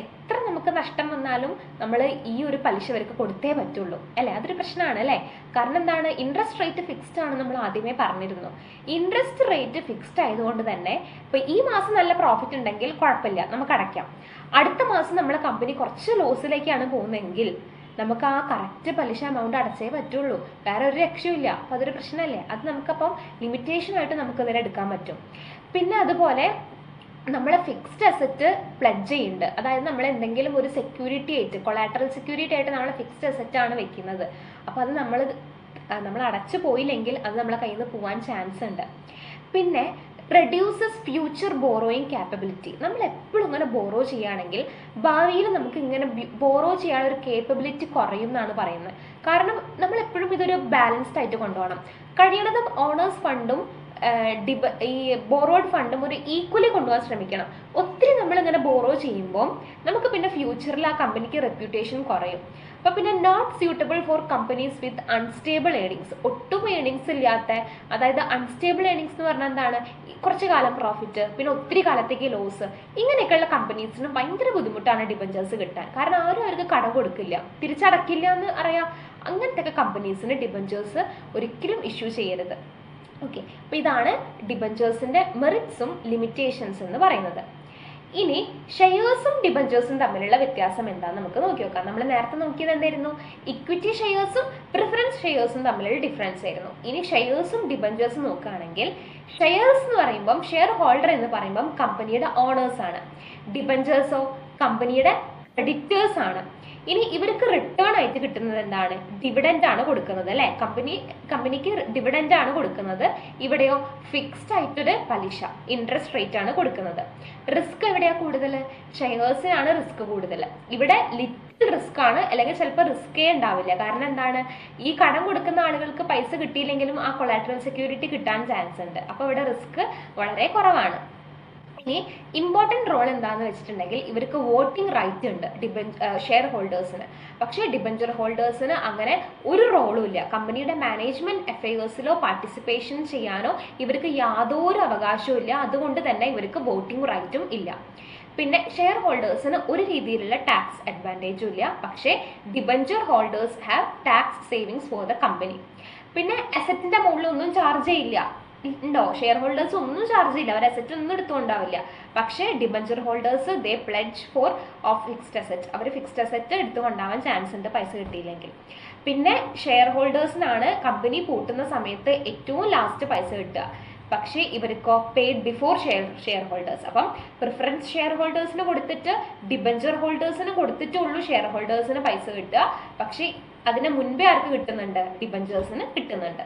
എത്ര നമുക്ക് നഷ്ടം വന്നാലും നമ്മൾ ഈ ഒരു പലിശ അവർക്ക് കൊടുത്തേ പറ്റുള്ളൂ അല്ലേ? അതൊരു പ്രശ്നമാണ് അല്ലേ? കാരണം എന്താണ്, ഇൻട്രസ്റ്റ് റേറ്റ് ഫിക്സ്ഡ് ആണ്, നമ്മൾ ആദ്യമേ പറഞ്ഞിരുന്നു. ഇൻട്രസ്റ്റ് റേറ്റ് ഫിക്സ്ഡ് ആയതുകൊണ്ട് തന്നെ ഇപ്പോൾ ഈ മാസം നല്ല പ്രോഫിറ്റ് ഉണ്ടെങ്കിൽ കുഴപ്പമില്ല, നമുക്ക് അടയ്ക്കാം. അടുത്ത മാസം നമ്മൾ കമ്പനി കുറച്ച് ലോസിലേക്കാണ് പോകുന്നതെങ്കിൽ നമുക്ക് ആ കറക്റ്റ് പലിശ എമൗണ്ട് അടച്ചേ പറ്റുള്ളൂ, വേറെ ഒരു രക്ഷയില്ല. അപ്പോൾ അതൊരു പ്രശ്നമല്ലേ? അത് നമുക്കപ്പം ലിമിറ്റേഷനായിട്ട് നമുക്കതിനെ എടുക്കാൻ പറ്റും. പിന്നെ അതുപോലെ നമ്മൾ ഫിക്സ്ഡ് അസറ്റ് പ്ലെഡ്ജ് ചെയ്യുന്നുണ്ട്. അതായത് നമ്മൾ എന്തെങ്കിലും ഒരു സെക്യൂരിറ്റി ആയിട്ട്, കൊളാറ്ററൽ സെക്യൂരിറ്റി ആയിട്ട് നമ്മൾ ഫിക്സ്ഡ് അസറ്റ് ആണ് വെക്കുന്നത്. അപ്പോൾ അത് നമ്മൾ അടച്ചു പോയില്ലെങ്കിൽ അത് നമ്മളെ കയ്യിൽ നിന്ന് പോകാൻ ചാൻസ് ഉണ്ട്. പിന്നെ റെഡ്യൂസസ് ഫ്യൂച്ചർ ബോറോയിങ് ക്യാപ്പബിലിറ്റി. നമ്മൾ എപ്പോഴും ഇങ്ങനെ ബോറോ ചെയ്യുകയാണെങ്കിൽ ഭാവിയിൽ നമുക്ക് ഇങ്ങനെ ബോറോ ചെയ്യാനൊരു കേപ്പബിലിറ്റി കുറയും എന്നാണ് പറയുന്നത്. കാരണം നമ്മൾ എപ്പോഴും ഇതൊരു ബാലൻസ്ഡ് ആയിട്ട് കൊണ്ടുപോകണം. കഴിയണതും ഓണേഴ്സ് ഫണ്ടും ഈ ബോറോഡ് ഫണ്ടും ഒരു ഈക്വലി കൊണ്ടുപോകാൻ ശ്രമിക്കണം. ഒത്തിരി നമ്മളിങ്ങനെ ബോറോ ചെയ്യുമ്പോൾ നമുക്ക് പിന്നെ ഫ്യൂച്ചറിൽ ആ കമ്പനിക്ക് റെപ്യൂട്ടേഷൻ കുറയും. അപ്പോൾ പിന്നെ not suitable for companies with unstable earnings. ഒട്ടും ഏണിങ്സ് ഇല്ലാത്ത, അതായത് അൺസ്റ്റേബിൾ ഏണിങ്സ് എന്ന് പറഞ്ഞാൽ എന്താണ്, കുറച്ച് കാലം പ്രോഫിറ്റ് പിന്നെ ഒത്തിരി കാലത്തേക്ക് ലോസ്, ഇങ്ങനെയൊക്കെയുള്ള കമ്പനീസിന് ഭയങ്കര ബുദ്ധിമുട്ടാണ് ഡിബഞ്ചേഴ്സ് കിട്ടാൻ. കാരണം ആരും അവർക്ക് കടം കൊടുക്കില്ല, തിരിച്ചടക്കില്ല എന്ന് അറിയാം. അങ്ങനത്തെ ഡിബഞ്ചേഴ്സിന് ഡിബഞ്ചേഴ്സ് ഒരിക്കലും ഇഷ്യൂ ചെയ്യരുത്. ഓക്കെ. അപ്പോൾ ഇതാണ് ഡിബഞ്ചേഴ്സിൻ്റെ മെറിറ്റ്സും ലിമിറ്റേഷൻസ് എന്ന് പറയുന്നത്. ഇനി ഷെയർസും ഡിബഞ്ചേഴ്സും തമ്മിലുള്ള വ്യത്യാസം എന്താണെന്ന് നമുക്ക് നോക്കി നോക്കാം. നമ്മൾ നേരത്തെ നോക്കിയത് എന്തായിരുന്നു, ഇക്വിറ്റി ഷെയർസും പ്രിഫറൻസ് ഷെയർസും തമ്മിലുള്ള ഡിഫറൻസ് ആയിരുന്നു. ഇനി ഷെയർസും ഡിബഞ്ചേഴ്സും നോക്കുകയാണെങ്കിൽ ഷെയർസ് എന്ന് പറയുമ്പം, ഷെയർ ഹോൾഡർ എന്ന് പറയുമ്പം കമ്പനിയുടെ ഓണേഴ്സ് ആണ്. ഡിബഞ്ചേഴ്സോ കമ്പനിയുടെ ക്രെഡിറ്റേഴ്സ് ആണ്. ഇനി ഇവർക്ക് റിട്ടേൺ ആയിട്ട് കിട്ടുന്നത് എന്താണ്? ഡിവിഡൻഡ് ആണ് കൊടുക്കുന്നത് അല്ലെ. കമ്പനിക്ക് ഡിവിഡൻഡ് ആണ് കൊടുക്കുന്നത്. ഇവിടെയോ ഫിക്സ്ഡ് ആയിട്ടൊരു പലിശ, ഇൻട്രസ്റ്റ് റേറ്റ് ആണ് കൊടുക്കുന്നത്. റിസ്ക് എവിടെയാ കൂടുതൽ? ഷെയർസിനാണ് റിസ്ക് കൂടുതൽ. ഇവിടെ ലിറ്റിൽ റിസ്ക് ആണ്, അല്ലെങ്കിൽ ചിലപ്പോൾ റിസ്കേ ഉണ്ടാവില്ല. കാരണം എന്താണ്? ഈ കടം കൊടുക്കുന്ന ആളുകൾക്ക് പൈസ കിട്ടിയില്ലെങ്കിലും ആ കൊളാറ്ററൽ സെക്യൂരിറ്റി കിട്ടാൻ ചാൻസ് ഉണ്ട്. അപ്പോൾ ഇവിടെ റിസ്ക് വളരെ കുറവാണ്. ഇനി ഇമ്പോർട്ടൻറ്റ് റോൾ എന്താണെന്ന് വെച്ചിട്ടുണ്ടെങ്കിൽ ഇവർക്ക് വോട്ടിംഗ് റൈറ്റ് ഉണ്ട് ഷെയർ ഹോൾഡേഴ്സിന്. പക്ഷേ ഡിബഞ്ചർ ഹോൾഡേഴ്സിന് അങ്ങനെ ഒരു റോളും ഇല്ല. കമ്പനിയുടെ മാനേജ്മെന്റ് അഫയേഴ്സിലോ പാർട്ടിസിപ്പേഷൻ ചെയ്യാനോ ഇവർക്ക് യാതൊരു അവകാശവും ഇല്ല. അതുകൊണ്ട് തന്നെ ഇവർക്ക് വോട്ടിംഗ് റൈറ്റും ഇല്ല. പിന്നെ ഷെയർ ഹോൾഡേഴ്സിന് ഒരു രീതിയിലുള്ള ടാക്സ് അഡ്വാൻറ്റേജും ഇല്ല. പക്ഷേ debenture holders have tax savings for the company. പിന്നെ അസറ്റിന്റെ മുകളിൽ ഒന്നും ചാർജ് ചെയ്യില്ല. ഉണ്ടോ? ഷെയർ ഹോൾഡേഴ്സ് ഒന്നും ചാർജ് ചെയ്യില്ല, അവർ അസറ്റ് ഒന്നും എടുത്തുകൊണ്ടാവില്ല. പക്ഷേ debenture holders they pledge for of fixed asset. അവർ ഫിക്സ്ഡ് അസറ്റ് എടുത്തുകൊണ്ടാവാൻ ചാൻസ് ഉണ്ട് പൈസ കിട്ടിയില്ലെങ്കിൽ. പിന്നെ ഷെയർ ഹോൾഡേഴ്സിനാണ് കമ്പനി പൂട്ടുന്ന സമയത്ത് ഏറ്റവും ലാസ്റ്റ് പൈസ കിട്ടുക. പക്ഷേ ഇവർക്കോ പെയ്ഡ് ബിഫോർ ഷെയർ ഹോൾഡേഴ്സ്. അപ്പം പ്രിഫറൻസ് ഷെയർ ഹോൾഡേഴ്സിന് കൊടുത്തിട്ട് ഡിബഞ്ചർ ഹോൾഡേഴ്സിന് കൊടുത്തിട്ടുള്ളൂ ഷെയർ ഹോൾഡേഴ്സിന് പൈസ കിട്ടുക. പക്ഷേ അതിന് മുൻപേ ആർക്ക് കിട്ടുന്നുണ്ട്? ഡിബഞ്ചേഴ്സിന് കിട്ടുന്നുണ്ട്.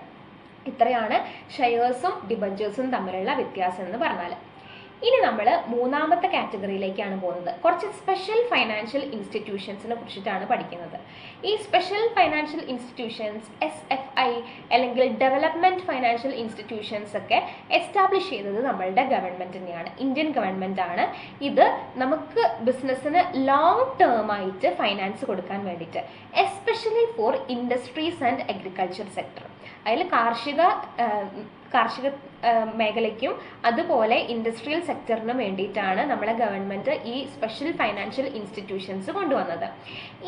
ഇത്രയാണ് ഷെയർസും ഡിബഞ്ചേഴ്സും തമ്മിലുള്ള വ്യത്യാസം എന്ന് പറഞ്ഞാൽ. ഇനി നമ്മൾ മൂന്നാമത്തെ കാറ്റഗറിയിലേക്കാണ് പോകുന്നത്. കുറച്ച് സ്പെഷ്യൽ ഫൈനാൻഷ്യൽ ഇൻസ്റ്റിറ്റ്യൂഷൻസിനെ കുറിച്ചിട്ടാണ് പഠിക്കുന്നത്. ഈ സ്പെഷ്യൽ ഫൈനാൻഷ്യൽ ഇൻസ്റ്റിറ്റ്യൂഷൻസ് SFI അല്ലെങ്കിൽ ഡെവലപ്മെന്റ് ഫൈനാൻഷ്യൽ ഇൻസ്റ്റിറ്റ്യൂഷൻസ് ഒക്കെ എസ്റ്റാബ്ലിഷ് ചെയ്തത് നമ്മളുടെ ഗവൺമെന്റ് തന്നെയാണ്, ഇന്ത്യൻ ഗവൺമെന്റ് ആണ്. ഇത് നമുക്ക് ബിസിനസ്സിന് ലോങ് ടേം ആയിട്ട് ഫൈനാൻസ് കൊടുക്കാൻ വേണ്ടിയിട്ട്, especially for industries and agriculture sector. അതിൽ കാർഷിക മേഖലയ്ക്കും അതുപോലെ ഇൻഡസ്ട്രിയൽ സെക്ടറിനും വേണ്ടിയിട്ടാണ് നമ്മളെ ഗവൺമെന്റ് ഈ സ്പെഷ്യൽ ഫൈനാൻഷ്യൽ ഇൻസ്റ്റിറ്റ്യൂഷൻസ് കൊണ്ടുവന്നത്.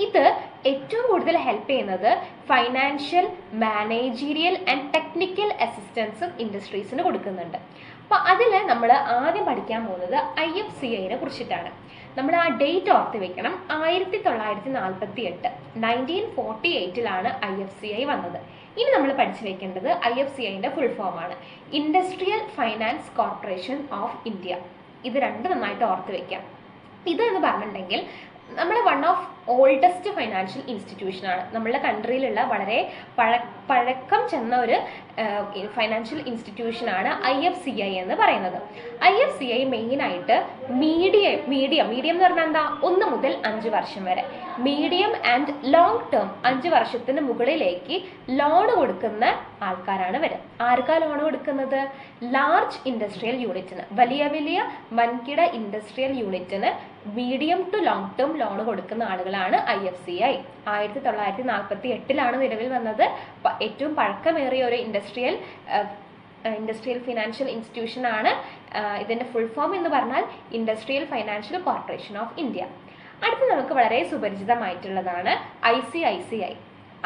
ഇത് ഏറ്റവും കൂടുതൽ ഹെൽപ്പ് ചെയ്യുന്നത് financial, managerial and technical assistance ഇൻഡസ്ട്രീസിന് കൊടുക്കുന്നുണ്ട്. അപ്പോൾ അതിൽ നമ്മൾ ആദ്യം പഠിക്കാൻ പോകുന്നത് IFCIനെ കുറിച്ചിട്ടാണ്. നമ്മൾ ആ ഡേറ്റ് ഓർത്ത് വെക്കണം. 1948 1948 IFCI വന്നത്. ഇനി നമ്മൾ പഠിച്ചു വെക്കേണ്ടത് IFCIന്റെ ഫുൾ ഫോം ആണ്, industrial finance corporation of India. ഇത് രണ്ടും നന്നായിട്ട് ഓർത്ത് വെക്കാം. ഇത് എന്ന് പറഞ്ഞിട്ടുണ്ടെങ്കിൽ നമ്മൾ one of oldest financial institution ആണ്. നമ്മളുടെ കൺട്രിയിലുള്ള വളരെ പഴക്കം ചെന്ന ഒരു ഫൈനാൻഷ്യൽ ഇൻസ്റ്റിറ്റ്യൂഷൻ ആണ് IFCI എന്ന് പറയുന്നത്. IFCI മെയിനായിട്ട് മീഡിയം എന്ന് പറഞ്ഞാൽ എന്താ? 1 മുതൽ 5 വർഷം വരെ, മീഡിയം ആൻഡ് ലോങ് ടേം 5 വർഷത്തിന് മുകളിലേക്ക് ലോൺ കൊടുക്കുന്ന ആൾക്കാരാണ് ഇവർ. ആർക്കാ ലോൺ കൊടുക്കുന്നത്? ലാർജ് ഇൻഡസ്ട്രിയൽ യൂണിറ്റിന്, വലിയ വൻകിട ഇൻഡസ്ട്രിയൽ യൂണിറ്റിന് medium to long term loan കൊടുക്കുന്ന ആളുകളാണ് IFCI. 1948 നിലവിൽ വന്നത്. ഏറ്റവും പഴക്കമേറിയ ഒരു ഇൻഡസ്ട്രിയൽ ഫിനാൻഷ്യൽ ഇൻസ്റ്റിറ്റ്യൂഷൻ ആണ്. ഇതിന്റെ ഫുൾ ഫോം എന്ന് പറഞ്ഞാൽ industrial financial corporation of India. അടുത്ത് നമുക്ക് വളരെ സുപരിചിതമായിട്ടുള്ളതാണ് ICICI.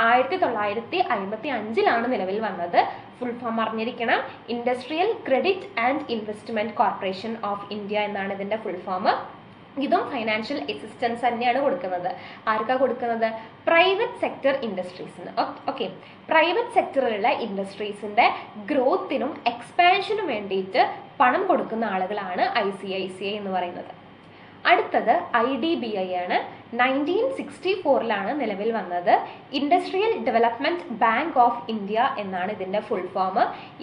1955 നിലവിൽ വന്നത്. ഫുൾ ഫോം അറിഞ്ഞിരിക്കണം, industrial credit and investment corporation of India എന്നാണ് ഇതിന്റെ ഫുൾ ഫോം. ഇതും ഫൈനാൻഷ്യൽ അസിസ്റ്റൻസ് തന്നെയാണ് കൊടുക്കുന്നത്. ആർക്കാ കൊടുക്കുന്നത്? പ്രൈവറ്റ് സെക്ടർ ഇൻഡസ്ട്രീസിന്. ഓക്കെ, പ്രൈവറ്റ് സെക്ടറിലുള്ള ഇൻഡസ്ട്രീസിന്റെ ഗ്രോത്തിനും എക്സ്പാൻഷനും വേണ്ടിയിട്ട് പണം കൊടുക്കുന്ന ആളുകളാണ് ICICI എന്ന് പറയുന്നത്. അടുത്തത് IDBI ആണ്. 1964 നിലവിൽ വന്നത്. Industrial development bank of India എന്നാണ് ഇതിന്റെ ഫുൾ ഫോം.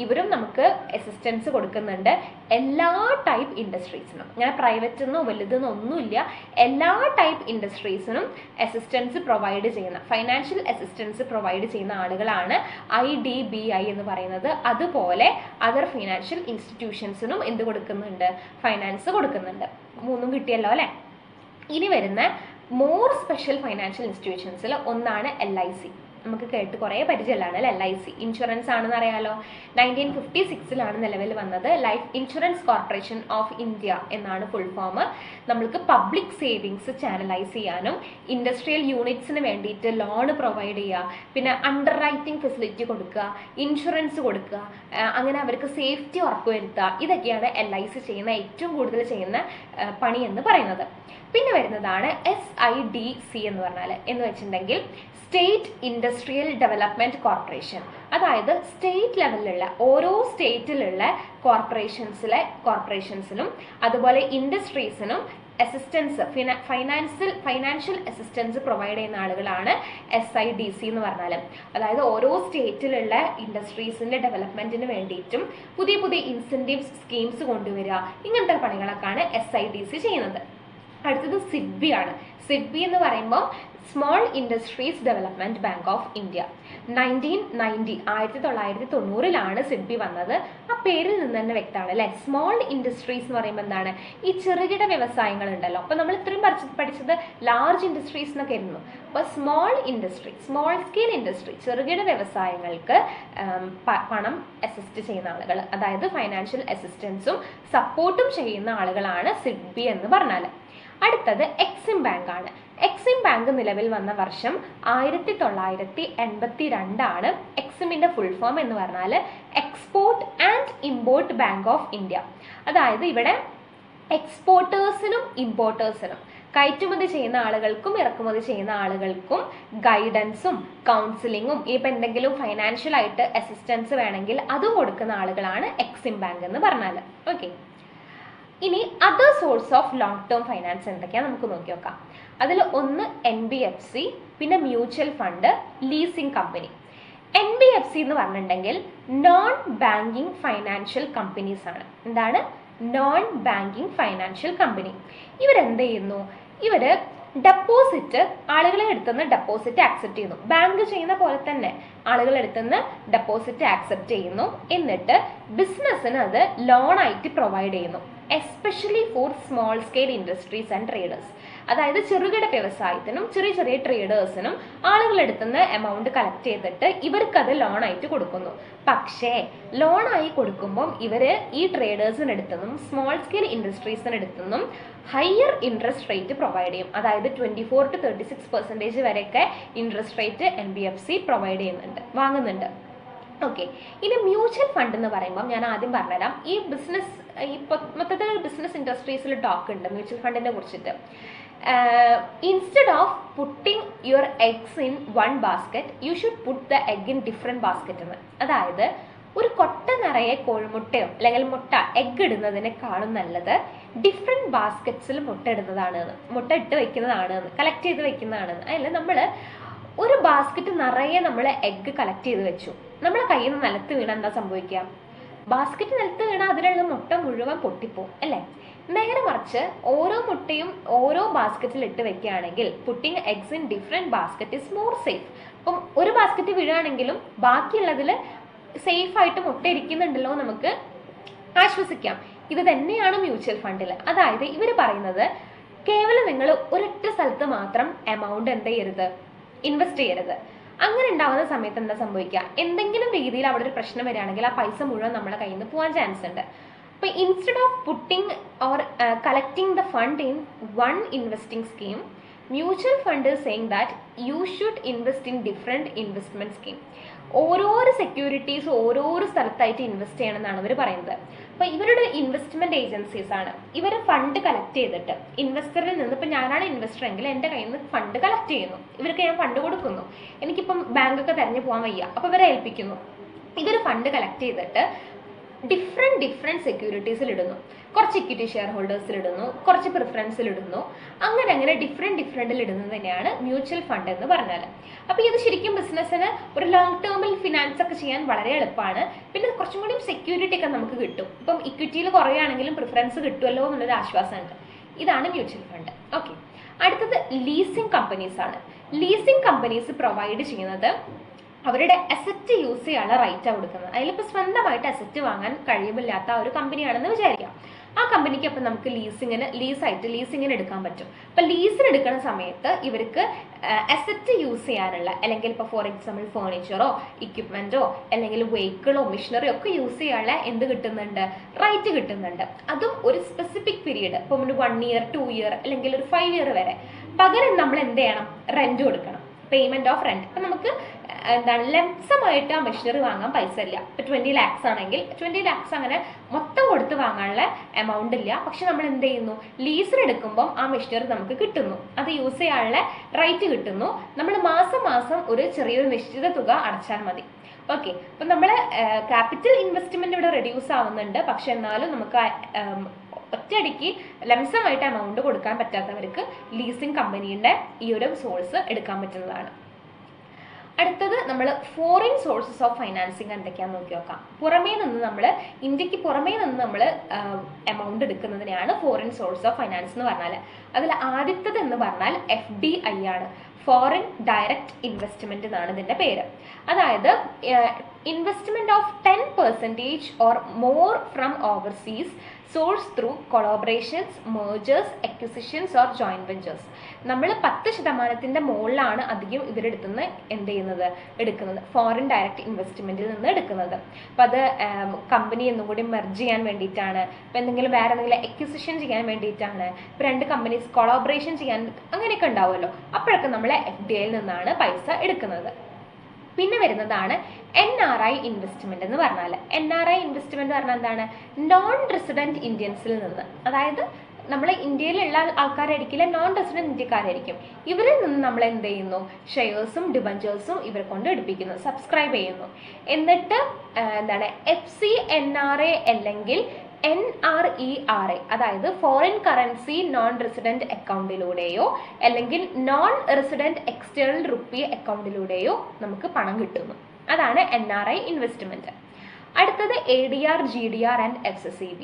ഇവരും നമുക്ക് അസിസ്റ്റൻസ് കൊടുക്കുന്നുണ്ട് എല്ലാ ടൈപ്പ് ഇൻഡസ്ട്രീസിനും. അങ്ങനെ പ്രൈവറ്റ് എന്നോ വലുതെന്നോ ഒന്നുമില്ല, എല്ലാ ടൈപ്പ് ഇൻഡസ്ട്രീസിനും അസിസ്റ്റൻസ് പ്രൊവൈഡ് ചെയ്യുന്ന, ഫൈനാൻഷ്യൽ അസിസ്റ്റൻസ് പ്രൊവൈഡ് ചെയ്യുന്ന ആളുകളാണ് IDBI എന്ന് പറയുന്നത്. അതുപോലെ അതർ ഫൈനാൻഷ്യൽ ഇൻസ്റ്റിറ്റ്യൂഷൻസിനും എന്ത് കൊടുക്കുന്നുണ്ട്? ഫൈനാൻസ് കൊടുക്കുന്നുണ്ട്. മൂന്നും കിട്ടിയല്ലോ അല്ലെ. ഇനി വരുന്ന മോർ സ്പെഷ്യൽ ഫൈനാൻഷ്യൽ ഇൻസ്റ്റിറ്റ്യൂഷൻസിൽ ഒന്നാണ് LIC. നമുക്ക് കേട്ട് കുറേ പരിചയമുള്ളതാണ് അല്ലെ. LIC ഇൻഷുറൻസ് ആണെന്ന് അറിയാലോ. 1956 നിലവിൽ വന്നത്. Life insurance corporation of India എന്നാണ് ഫുൾ ഫോം. നമ്മൾക്ക് പബ്ലിക് സേവിങ്സ് ചാനലൈസ് ചെയ്യാനും ഇൻഡസ്ട്രിയൽ യൂണിറ്റ്സിന് വേണ്ടിയിട്ട് ലോൺ പ്രൊവൈഡ് ചെയ്യുക, പിന്നെ അണ്ടർ റൈറ്റിംഗ് ഫെസിലിറ്റി കൊടുക്കുക, ഇൻഷുറൻസ് കൊടുക്കുക, അങ്ങനെ അവർക്ക് സേഫ്റ്റി ഉറപ്പുവരുത്തുക. ഇതൊക്കെയാണ് LIC ചെയ്യുന്ന ഏറ്റവും കൂടുതൽ ചെയ്യുന്ന പണി എന്ന് പറയുന്നത്. പിന്നെ വരുന്നതാണ് SIDC എന്ന് വെച്ചിട്ടുണ്ടെങ്കിൽ സ്റ്റേറ്റ് ഇൻഡസ്ട്രിയൽ ഡെവലപ്മെന്റ് കോർപ്പറേഷൻ. അതായത് സ്റ്റേറ്റ് ലെവലിലുള്ള ഓരോ സ്റ്റേറ്റിലുള്ള കോർപ്പറേഷൻസിനും അതുപോലെ ഇൻഡസ്ട്രീസിനും അസിസ്റ്റൻസ് ഫൈനാൻഷ്യൽ അസിസ്റ്റൻസ് പ്രൊവൈഡ് ചെയ്യുന്ന ആളുകളാണ് SIDC എന്ന് പറഞ്ഞാൽ. അതായത് ഓരോ സ്റ്റേറ്റിലുള്ള ഇൻഡസ്ട്രീസിന്റെ ഡെവലപ്മെന്റിന് വേണ്ടിയിട്ടും പുതിയ പുതിയ ഇൻസെന്റീവ്സ് സ്കീംസ് കൊണ്ടുവരിക, ഇങ്ങനത്തെ പണികളൊക്കെയാണ് SIDC ചെയ്യുന്നത്. അടുത്തത് സിഡ്ബി ആണ്. സിഡ്ബി എന്ന് പറയുമ്പോൾ small industries development bank of India. 1990 SIDBI വന്നത്. ആ പേരിൽ നിന്ന് തന്നെ വ്യക്തമാണ് അല്ലെ. സ്മോൾ ഇൻഡസ്ട്രീസ് എന്ന് പറയുമ്പോൾ എന്താണ്, ഈ ചെറുകിട വ്യവസായങ്ങൾ ഉണ്ടല്ലോ. അപ്പൊ നമ്മൾ ഇത്രയും പഠിച്ചത് ലാർജ് ഇൻഡസ്ട്രീസ് എന്നൊക്കെ ആയിരുന്നു. അപ്പൊ small industry, small scale industry, ചെറുകിട വ്യവസായങ്ങൾക്ക് പണം അസിസ്റ്റ് ചെയ്യുന്ന ആളുകൾ, അതായത് ഫൈനാൻഷ്യൽ അസിസ്റ്റൻസും സപ്പോർട്ടും ചെയ്യുന്ന ആളുകളാണ് സിഡ്ബി എന്ന് പറഞ്ഞാൽ. അടുത്തത് എക്സിം ബാങ്ക് ആണ്. എക്സിം ബാങ്ക് നിലവിൽ വന്ന വർഷം 1982 ആണ്. എക്സിമിന്റെ ഫുൾ ഫോം എന്ന് പറഞ്ഞാൽ export and import bank of India. അതായത് ഇവിടെ എക്സ്പോർട്ടേഴ്സിനും ഇമ്പോർട്ടേഴ്സിനും, കയറ്റുമതി ചെയ്യുന്ന ആളുകൾക്കും ഇറക്കുമതി ചെയ്യുന്ന ആളുകൾക്കും ഗൈഡൻസും കൗൺസിലിങ്ങും ഇപ്പം എന്തെങ്കിലും ഫൈനാൻഷ്യൽ ആയിട്ട് അസിസ്റ്റൻസ് വേണമെങ്കിൽ അത് കൊടുക്കുന്ന ആളുകളാണ് എക്സിം ബാങ്ക് എന്ന് പറഞ്ഞാൽ. ഓക്കെ, ഇനി other source of long term finance എന്തൊക്കെയാണ് നമുക്ക് നോക്കി നോക്കാം. അതിൽ ഒന്ന് NBFC, പിന്നെ mutual fund, leasing company. NBFC എന്ന് പറഞ്ഞിട്ടുണ്ടെങ്കിൽ നോൺ ബാങ്കിങ് ഫൈനാൻഷ്യൽ കമ്പനീസ് ആണ്. എന്താണ് നോൺ ബാങ്കിങ് ഫൈനാൻഷ്യൽ കമ്പനി? ഇവരെന്ത് ചെയ്യുന്നു? ഇവര് ഡെപ്പോസിറ്റ്, ആളുകളെ അടുത്തുനിന്ന് ഡെപ്പോസിറ്റ് ആക്സെപ്റ്റ് ചെയ്യുന്നു. ബാങ്ക് ചെയ്യുന്ന പോലെ തന്നെ ആളുകളെ അടുത്തുനിന്ന് ഡെപ്പോസിറ്റ് ആക്സെപ്റ്റ് ചെയ്യുന്നു. എന്നിട്ട് ബിസിനസ്സിന് അത് ലോൺ ആയിട്ട് പ്രൊവൈഡ് ചെയ്യുന്നു. Especially for small scale industries and traders. അതായത് ചെറുകിട വ്യവസായത്തിനും ചെറിയ ചെറിയ ട്രേഡേഴ്സിനും ആളുകളെടുത്തുനിന്ന് എമൗണ്ട് കളക്ട് ചെയ്തിട്ട് ഇവർക്കത് ലോൺ ആയിട്ട് കൊടുക്കുന്നു. പക്ഷേ ലോണായി കൊടുക്കുമ്പം ഇവര് ഈ ട്രേഡേഴ്സിനടുത്തുനിന്നും സ്മോൾ സ്കെയിൽ ഇൻഡസ്ട്രീസിനടുത്തുനിന്നും ഹയർ ഇൻട്രസ്റ്റ് റേറ്റ് പ്രൊവൈഡ് ചെയ്യും. അതായത് 24 to 36% വരെയൊക്കെ ഇൻട്രസ്റ്റ് റേറ്റ് NBFC പ്രൊവൈഡ് ചെയ്യുന്നുണ്ട്, വാങ്ങുന്നുണ്ട്. ഓക്കെ, ഇനി മ്യൂച്വൽ ഫണ്ട് എന്ന് പറയുമ്പോൾ ഞാൻ ആദ്യം പറഞ്ഞുതരാം. ഈ ബിസിനസ്, ഈ മൊത്തത്തിൽ ബിസിനസ് ഇൻഡസ്ട്രീസിൽ ടോക്ക് ഉണ്ട് മ്യൂച്വൽ ഫണ്ടിനെ കുറിച്ചിട്ട്. Instead of putting your eggs in one basket you should put the egg in different basket എന്ന്. അതായത് ഒരു കൊട്ട നിറയെ കോഴിമുട്ടയോ അല്ലെങ്കിൽ മുട്ട എഗ് ഇടുന്നതിനേക്കാളും നല്ലത് ഡിഫറെൻറ്റ് ബാസ്ക്കറ്റ്സിൽ മുട്ട ഇടുന്നതാണ്, മുട്ട ഇട്ട് വെക്കുന്നതാണ്, കളക്ട് ചെയ്ത് വെക്കുന്നതാണ്. അതിൽ നമ്മൾ ഒരു ബാസ്ക്കറ്റ് നിറയെ നമ്മൾ എഗ്ഗ് കളക്ട് ചെയ്ത് വെച്ചു, നമ്മളെ കയ്യിൽ നിന്ന് നിലത്ത് വീണാൽ എന്താ സംഭവിക്കുക? ബാസ്ക്കറ്റ് നിലത്ത് വീണാൽ അതിലുള്ള മുട്ട മുഴുവൻ പൊട്ടിപ്പോവും അല്ലേ? നേരെ മറിച്ച് ഓരോ മുട്ടയും ഓരോ ബാസ്ക്കറ്റിൽ ഇട്ട് വെക്കുകയാണെങ്കിൽ putting eggs in different basket is more safe. അപ്പം ഒരു ബാസ്ക്കറ്റ് വീഴുകയാണെങ്കിലും ബാക്കിയുള്ളതിൽ സേഫ് ആയിട്ട് മുട്ട ഇരിക്കുന്നുണ്ടല്ലോ നമുക്ക് ആശ്വസിക്കാം. ഇത് തന്നെയാണ് മ്യൂച്വൽ ഫണ്ടിൽ. അതായത് ഇവർ പറയുന്നത് കേവലം നിങ്ങൾ ഒരൊറ്റ സ്ഥലത്ത് മാത്രം എമൗണ്ട് എന്ത് ചെയ്യരുത്, ഇൻവെസ്റ്റ് ചെയ്യരുത്. അങ്ങനെ ഉണ്ടാവുന്ന സമയത്ത് എന്താ സംഭവിക്കുക? എന്തെങ്കിലും രീതിയിൽ അവിടെ ഒരു പ്രശ്നം വരികയാണെങ്കിൽ ആ പൈസ മുഴുവൻ നമ്മളെ കയ്യിൽ നിന്ന് പോകാൻ ചാൻസ് ഉണ്ട്. അപ്പോൾ instead of putting or collecting the fund in one investing scheme, mutual fund is saying that you should invest in different investment scheme. ഓരോരോ സെക്യൂരിറ്റീസ് ഓരോരോ സ്ഥലത്തായിട്ട് ഇൻവെസ്റ്റ് ചെയ്യണം എന്നാണ് ഇവർ പറയുന്നത്. അപ്പോൾ ഇവരുടെ ഇൻവെസ്റ്റ്മെന്റ് ഏജൻസീസ് ആണ്. ഇവർ ഫണ്ട് കളക്ട് ചെയ്തിട്ട് ഇൻവെസ്റ്ററിൽ നിന്ന്, ഇപ്പം ഞാനാണ് ഇൻവെസ്റ്റർ എങ്കിൽ എൻ്റെ കയ്യിൽ നിന്ന് ഫണ്ട് കളക്ട് ചെയ്യുന്നു, ഇവർക്ക് ഞാൻ ഫണ്ട് കൊടുക്കുന്നു. എനിക്കിപ്പം ബാങ്കൊക്കെ തിരഞ്ഞു പോകാൻ വയ്യ, അപ്പോൾ ഇവരെ ഏൽപ്പിക്കുന്നു. ഇവർ ഫണ്ട് കളക്ട് ചെയ്തിട്ട് ഡിഫറെൻറ്റ് സെക്യൂരിറ്റീസിൽ ഇടുന്നു. കുറച്ച് ഇക്വിറ്റി ഷെയർ ഹോൾഡേഴ്സിൽ ഇടുന്നു, കുറച്ച് പ്രിഫറൻസിൽ ഇടുന്നു. അങ്ങനെ ഡിഫറെൻറ്റിൽ ഇടുന്നത് തന്നെയാണ് മ്യൂച്വൽ ഫണ്ട് എന്ന് പറഞ്ഞാൽ. അപ്പോൾ ഇത് ശരിക്കും ബിസിനസ്സിന് ഒരു ലോങ് ടേമിൽ ഫിനാൻസ് ഒക്കെ ചെയ്യാൻ വളരെ എളുപ്പമാണ്. പിന്നെ കുറച്ചും കൂടി സെക്യൂരിറ്റി ഒക്കെ നമുക്ക് കിട്ടും. ഇപ്പം ഇക്വിറ്റിയിൽ കുറയുകയാണെങ്കിലും പ്രിഫറൻസ് കിട്ടുമല്ലോ എന്നുള്ളൊരു ആശ്വാസമുണ്ട്. ഇതാണ് മ്യൂച്വൽ ഫണ്ട്. ഓക്കെ, അടുത്തത് ലീസിംഗ് കമ്പനീസ് ആണ്. ലീസിംഗ് കമ്പനീസ് പ്രൊവൈഡ് ചെയ്യുന്നത് അവരുടെ അസറ്റ് യൂസ് ചെയ്യാനുള്ള റൈറ്റാണ് കൊടുക്കുന്നത്. അതിലിപ്പോൾ സ്വന്തമായിട്ട് അസറ്റ് വാങ്ങാൻ കഴിവില്ലാത്ത ഒരു കമ്പനിയാണെന്ന് വിചാരിക്കാം. ആ കമ്പനിക്ക് അപ്പം നമുക്ക് ലീസിങ്ങിന് എടുക്കാൻ പറ്റും. അപ്പം ലീസിന് എടുക്കുന്ന സമയത്ത് ഇവർക്ക് അസറ്റ് യൂസ് ചെയ്യാനുള്ള, അല്ലെങ്കിൽ ഇപ്പോൾ ഫോർ എക്സാമ്പിൾ ഫേർണിച്ചറോ ഇക്വിപ്മെൻറ്റോ അല്ലെങ്കിൽ വെഹിക്കിളോ മെഷീനറിയോ ഒക്കെ യൂസ് ചെയ്യാനുള്ള എന്ത് കിട്ടുന്നുണ്ട്? റൈറ്റ് കിട്ടുന്നുണ്ട്. അതും ഒരു സ്പെസിഫിക് പീരീഡ്, ഇപ്പം 1 year 2 year അല്ലെങ്കിൽ ഒരു 5 year വരെ. പകരം നമ്മൾ എന്ത് ചെയ്യണം? റെന്റ് കൊടുക്കണം, പേയ്മെന്റ് ഓഫ് റെന്റ്. അപ്പം നമുക്ക് എന്താണ് ലംസമായിട്ട് ആ മെഷീനറി വാങ്ങാൻ പൈസ ഇല്ല. ഇപ്പം 20 lakhs ആണെങ്കിൽ 20 lakhs അങ്ങനെ മൊത്തം കൊടുത്ത് വാങ്ങാനുള്ള എമൗണ്ട് ഇല്ല. പക്ഷെ നമ്മൾ എന്ത് ചെയ്യുന്നു? ലീസിന് എടുക്കുമ്പം ആ മെഷീനറി നമുക്ക് കിട്ടുന്നു, അത് യൂസ് ചെയ്യാനുള്ള റൈറ്റ് കിട്ടുന്നു. നമ്മൾ മാസം ഒരു ചെറിയൊരു നിശ്ചിത തുക അടച്ചാൽ മതി. ഓക്കെ, അപ്പം നമ്മൾ ക്യാപിറ്റൽ ഇൻവെസ്റ്റ്മെന്റ് ഇവിടെ റെഡ്യൂസ് ആവുന്നുണ്ട്. പക്ഷെ എന്നാലും നമുക്ക് ഒറ്റയടിക്ക് ലംസമായിട്ട് എമൗണ്ട് കൊടുക്കാൻ പറ്റാത്തവർക്ക് ലീസിങ് കമ്പനീൻ്റെ ഈ ഒരു സോഴ്സ് എടുക്കാൻ പറ്റുന്നതാണ്. അടുത്തത് നമ്മൾ ഫോറിൻ സോഴ്സസ് ഓഫ് ഫൈനാൻസിങ് എന്തൊക്കെയാണെന്ന് നോക്കി നോക്കാം. പുറമേ നിന്ന് നമ്മൾ ഇന്ത്യക്ക് പുറമേ നിന്ന് നമ്മൾ എമൗണ്ട് എടുക്കുന്നതിനെയാണ് ഫോറിൻ സോഴ്സ് ഓഫ് ഫൈനാൻസ് എന്ന് പറഞ്ഞാൽ. അതിൽ ആദ്യത്തത് എന്ന് പറഞ്ഞാൽ FDI ആണ്, ഫോറിൻ ഡയറക്റ്റ് ഇൻവെസ്റ്റ്മെന്റ് എന്നാണ് ഇതിന്റെ പേര്. അതായത് investment of 10% or more from overseas source through collaborations, majors, acquisitions or joint ventures. നമ്മൾ 10% മുകളിലാണ് അധികം ഇവരെടുത്തുനിന്ന് എടുക്കുന്നത് ഫോറിൻ ഡയറക്റ്റ് ഇൻവെസ്റ്റ്മെന്റിൽ നിന്ന് എടുക്കുന്നത്. അപ്പം അത് കമ്പനി ഒന്നും കൂടി മെർജ് ചെയ്യാൻ വേണ്ടിയിട്ടാണ്, ഇപ്പം എന്തെങ്കിലും വേറെ എന്തെങ്കിലും അക്വിസിഷൻ ചെയ്യാൻ വേണ്ടിയിട്ടാണ്, ഇപ്പം 2 കമ്പനീസ് കൊളാബറേഷൻ ചെയ്യാൻ അങ്ങനെയൊക്കെ ഉണ്ടാവുമല്ലോ. അപ്പോഴൊക്കെ നമ്മൾ FDIയിൽ നിന്നാണ് പൈസ എടുക്കുന്നത്. പിന്നെ വരുന്നതാണ് NRI ഇൻവെസ്റ്റ്മെന്റ് എന്ന് പറഞ്ഞാൽ. NRI ഇൻവെസ്റ്റ്മെന്റ് പറഞ്ഞാൽ എന്താണ്? നോൺ റെസിഡന്റ് ഇന്ത്യൻസിൽ നിന്ന്, അതായത് നമ്മൾ ഇന്ത്യയിലുള്ള ആൾക്കാരായിരിക്കില്ല, നോൺ റെസിഡന്റ് ഇന്ത്യക്കാരായിരിക്കും. ഇവരിൽ നിന്ന് നമ്മൾ എന്ത് ചെയ്യുന്നു? ഷെയർസും ഡിബഞ്ചേഴ്സും ഇവരെ കൊണ്ട് എടുപ്പിക്കുന്നു, സബ്സ്ക്രൈബ് ചെയ്യുന്നു. എന്നിട്ട് FCNRA അല്ലെങ്കിൽ NRERA, അതായത് ഫോറിൻ കറൻസി നോൺ റെസിഡന്റ് അക്കൗണ്ടിലൂടെയോ അല്ലെങ്കിൽ നോൺ റെസിഡന്റ് എക്സ്റ്റേണൽ റുപ്പി അക്കൗണ്ടിലൂടെയോ നമുക്ക് പണം കിട്ടുന്നു. അതാണ് NRI ഇൻവെസ്റ്റ്മെന്റ്. അടുത്തത് ADR, GDR ആൻഡ് FCCB,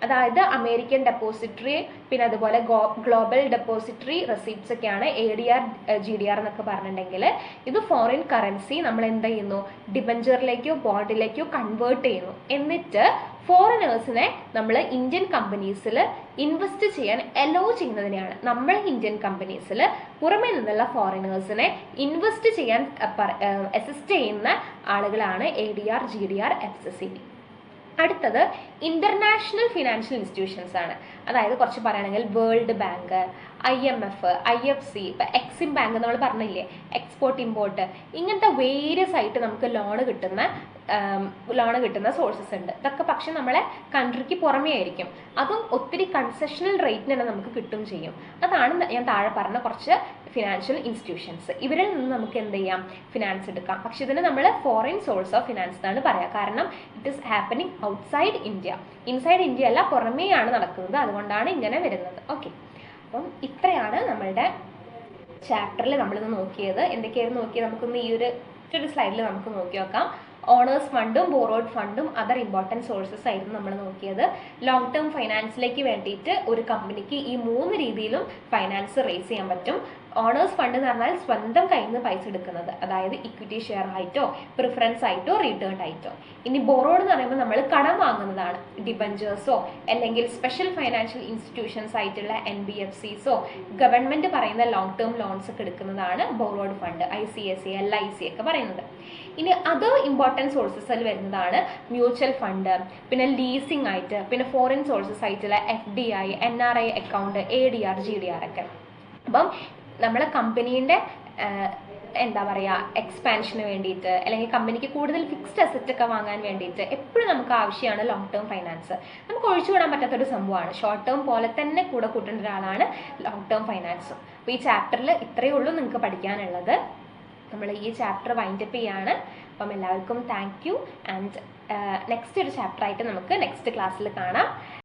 അതായത് അമേരിക്കൻ ഡെപ്പോസിറ്ററി, പിന്നെ അതുപോലെ ഗ്ലോബൽ ഡെപ്പോസിറ്ററി റെസിപ്റ്റ്സ് ഒക്കെയാണ് ADR, GDR എന്നൊക്കെ പറഞ്ഞിട്ടുണ്ടെങ്കിൽ. ഇത് ഫോറിൻ കറൻസി നമ്മൾ എന്ത് ചെയ്യുന്നു? ഡിബഞ്ചറിലേക്കോ ബോണ്ടിലേക്കോ കൺവേർട്ട് ചെയ്യുന്നു. എന്നിട്ട് ഫോറിനേഴ്സിനെ നമ്മൾ ഇന്ത്യൻ കമ്പനീസിൽ ഇൻവെസ്റ്റ് ചെയ്യാൻ അലോ ചെയ്യുന്നതിനെയാണ്. നമ്മൾ ഇന്ത്യൻ കമ്പനീസിൽ പുറമേ നിന്നുള്ള ഫോറിനേഴ്സിനെ ഇൻവെസ്റ്റ് ചെയ്യാൻ അസിസ്റ്റ് ചെയ്യുന്ന ആളുകളാണ് ADR, GDR, FCCB. അടുത്തത് ഇന്റർനാഷണൽ ഫിനാൻഷ്യൽ ഇൻസ്റ്റിറ്റ്യൂഷൻസ് ആണ്. അതായത് കുറച്ച് പറയുകയാണെങ്കിൽ വേൾഡ് ബാങ്ക്, IMF, IFC, ഇപ്പം എക്സിം ബാങ്ക് നമ്മൾ പറഞ്ഞില്ലേ, എക്സ്പോർട്ട് ഇമ്പോർട്ട്, ഇങ്ങനത്തെ വേരിയസ് ആയിട്ട് നമുക്ക് ലോണ് കിട്ടുന്ന സോഴ്സസ് ഉണ്ട്. ഇതൊക്കെ പക്ഷെ നമ്മളെ കൺട്രിക്ക് പുറമേ ആയിരിക്കും. അതും ഒത്തിരി കൺസെഷണൽ റേറ്റിന് തന്നെ നമുക്ക് കിട്ടും ചെയ്യും. അതാണ് ഞാൻ താഴെ പറഞ്ഞ കുറച്ച് ഫിനാൻഷ്യൽ ഇൻസ്റ്റിറ്റ്യൂഷൻസ്. ഇവരിൽ നിന്ന് നമുക്ക് എന്ത് ചെയ്യാം? ഫിനാൻസ് എടുക്കാം. പക്ഷെ ഇതിന് നമ്മൾ ഫോറിൻ സോഴ്സ് ഓഫ് ഫിനാൻസ് എന്നാണ് പറയുക. കാരണം it is happening outside India. Inside India അല്ല, പുറമേയാണ് നടക്കുന്നത്. അതുകൊണ്ടാണ് ഇങ്ങനെ വരുന്നത്. ഓക്കെ, അപ്പം ഇത്രയാണ് നമ്മളുടെ ചാപ്റ്ററിൽ നമ്മളിന്ന് നോക്കിയത്. എന്തൊക്കെയായിരുന്നു നോക്കിയത്? നമുക്കൊന്ന് ഈ ഒരു സ്ലൈഡിൽ നമുക്ക് നോക്കി നോക്കാം. ഓണേഴ്സ് ഫണ്ടും ബോറോഡ് ഫണ്ടും അതർ ഇമ്പോർട്ടൻറ്റ് സോഴ്സസ് ആയിരുന്നു നമ്മൾ നോക്കിയത്. ലോങ് ടേം ഫൈനാൻസിലേക്ക് വേണ്ടിയിട്ട് ഒരു കമ്പനിക്ക് ഈ 3 രീതിയിലും ഫൈനാൻസ് റേസ് ചെയ്യാൻ പറ്റും. ഓണേഴ്സ് ഫണ്ട് എന്ന് പറഞ്ഞാൽ സ്വന്തം കയ്യിൽ നിന്ന് പൈസ എടുക്കുന്നത്, അതായത് ഇക്വിറ്റി ഷെയർ ആയിട്ടോ പ്രിഫറൻസ് ആയിട്ടോ റിട്ടേൺ ആയിട്ടോ. ഇനി ബോറോഡ് എന്ന് പറയുമ്പോൾ നമ്മൾ കടം വാങ്ങുന്നതാണ്, ഡിബഞ്ചേഴ്സോ അല്ലെങ്കിൽ സ്പെഷ്യൽ ഫൈനാൻഷ്യൽ ഇൻസ്റ്റിറ്റ്യൂഷൻസ് ആയിട്ടുള്ള NBFCസോ ഗവൺമെന്റ് പറയുന്ന ലോങ് ടേം ലോൺസ് ഒക്കെ എടുക്കുന്നതാണ് ബോറോഡ് ഫണ്ട്, ICSA, LIC ഒക്കെ പറയുന്നത്. ഇനി അതർ ഇമ്പോർട്ടൻറ്റ് സോഴ്സസിൽ വരുന്നതാണ് മ്യൂച്വൽ ഫണ്ട്, പിന്നെ ലീസിംഗ് ആയിട്ട്, പിന്നെ ഫോറിൻ സോഴ്സസ് ആയിട്ടുള്ള FDI, NRI account, ADR, GDR ഒക്കെ. അപ്പം നമ്മളെ കമ്പനീൻ്റെ എക്സ്പാൻഷന് വേണ്ടിയിട്ട് അല്ലെങ്കിൽ കമ്പനിക്ക് കൂടുതൽ ഫിക്സ്ഡ് അസറ്റ് ഒക്കെ വാങ്ങാൻ വേണ്ടിയിട്ട് എപ്പോഴും നമുക്ക് ആവശ്യമാണ് ലോങ് ടേം ഫൈനാൻസ്. നമുക്ക് ഒഴിച്ചുകൂടാൻ പറ്റാത്തൊരു സംഭവമാണ്. ഷോർട്ട് ടേം പോലെ തന്നെ കൂടെ കൂട്ടേണ്ട ഒരാളാണ് ലോങ് ടേം ഫൈനാൻസും. അപ്പോൾ ഈ ചാപ്റ്ററിൽ ഇത്രയേ ഉള്ളൂ നിങ്ങൾക്ക് പഠിക്കാനുള്ളത്. നമ്മൾ ഈ ചാപ്റ്റർ വൈൻഡപ്പ് ചെയ്യാണ്. അപ്പം എല്ലാവർക്കും താങ്ക് യു. ആൻഡ് നെക്സ്റ്റ് ഒരു ചാപ്റ്റർ ആയിട്ട് നമുക്ക് നെക്സ്റ്റ് ക്ലാസ്സിൽ കാണാം.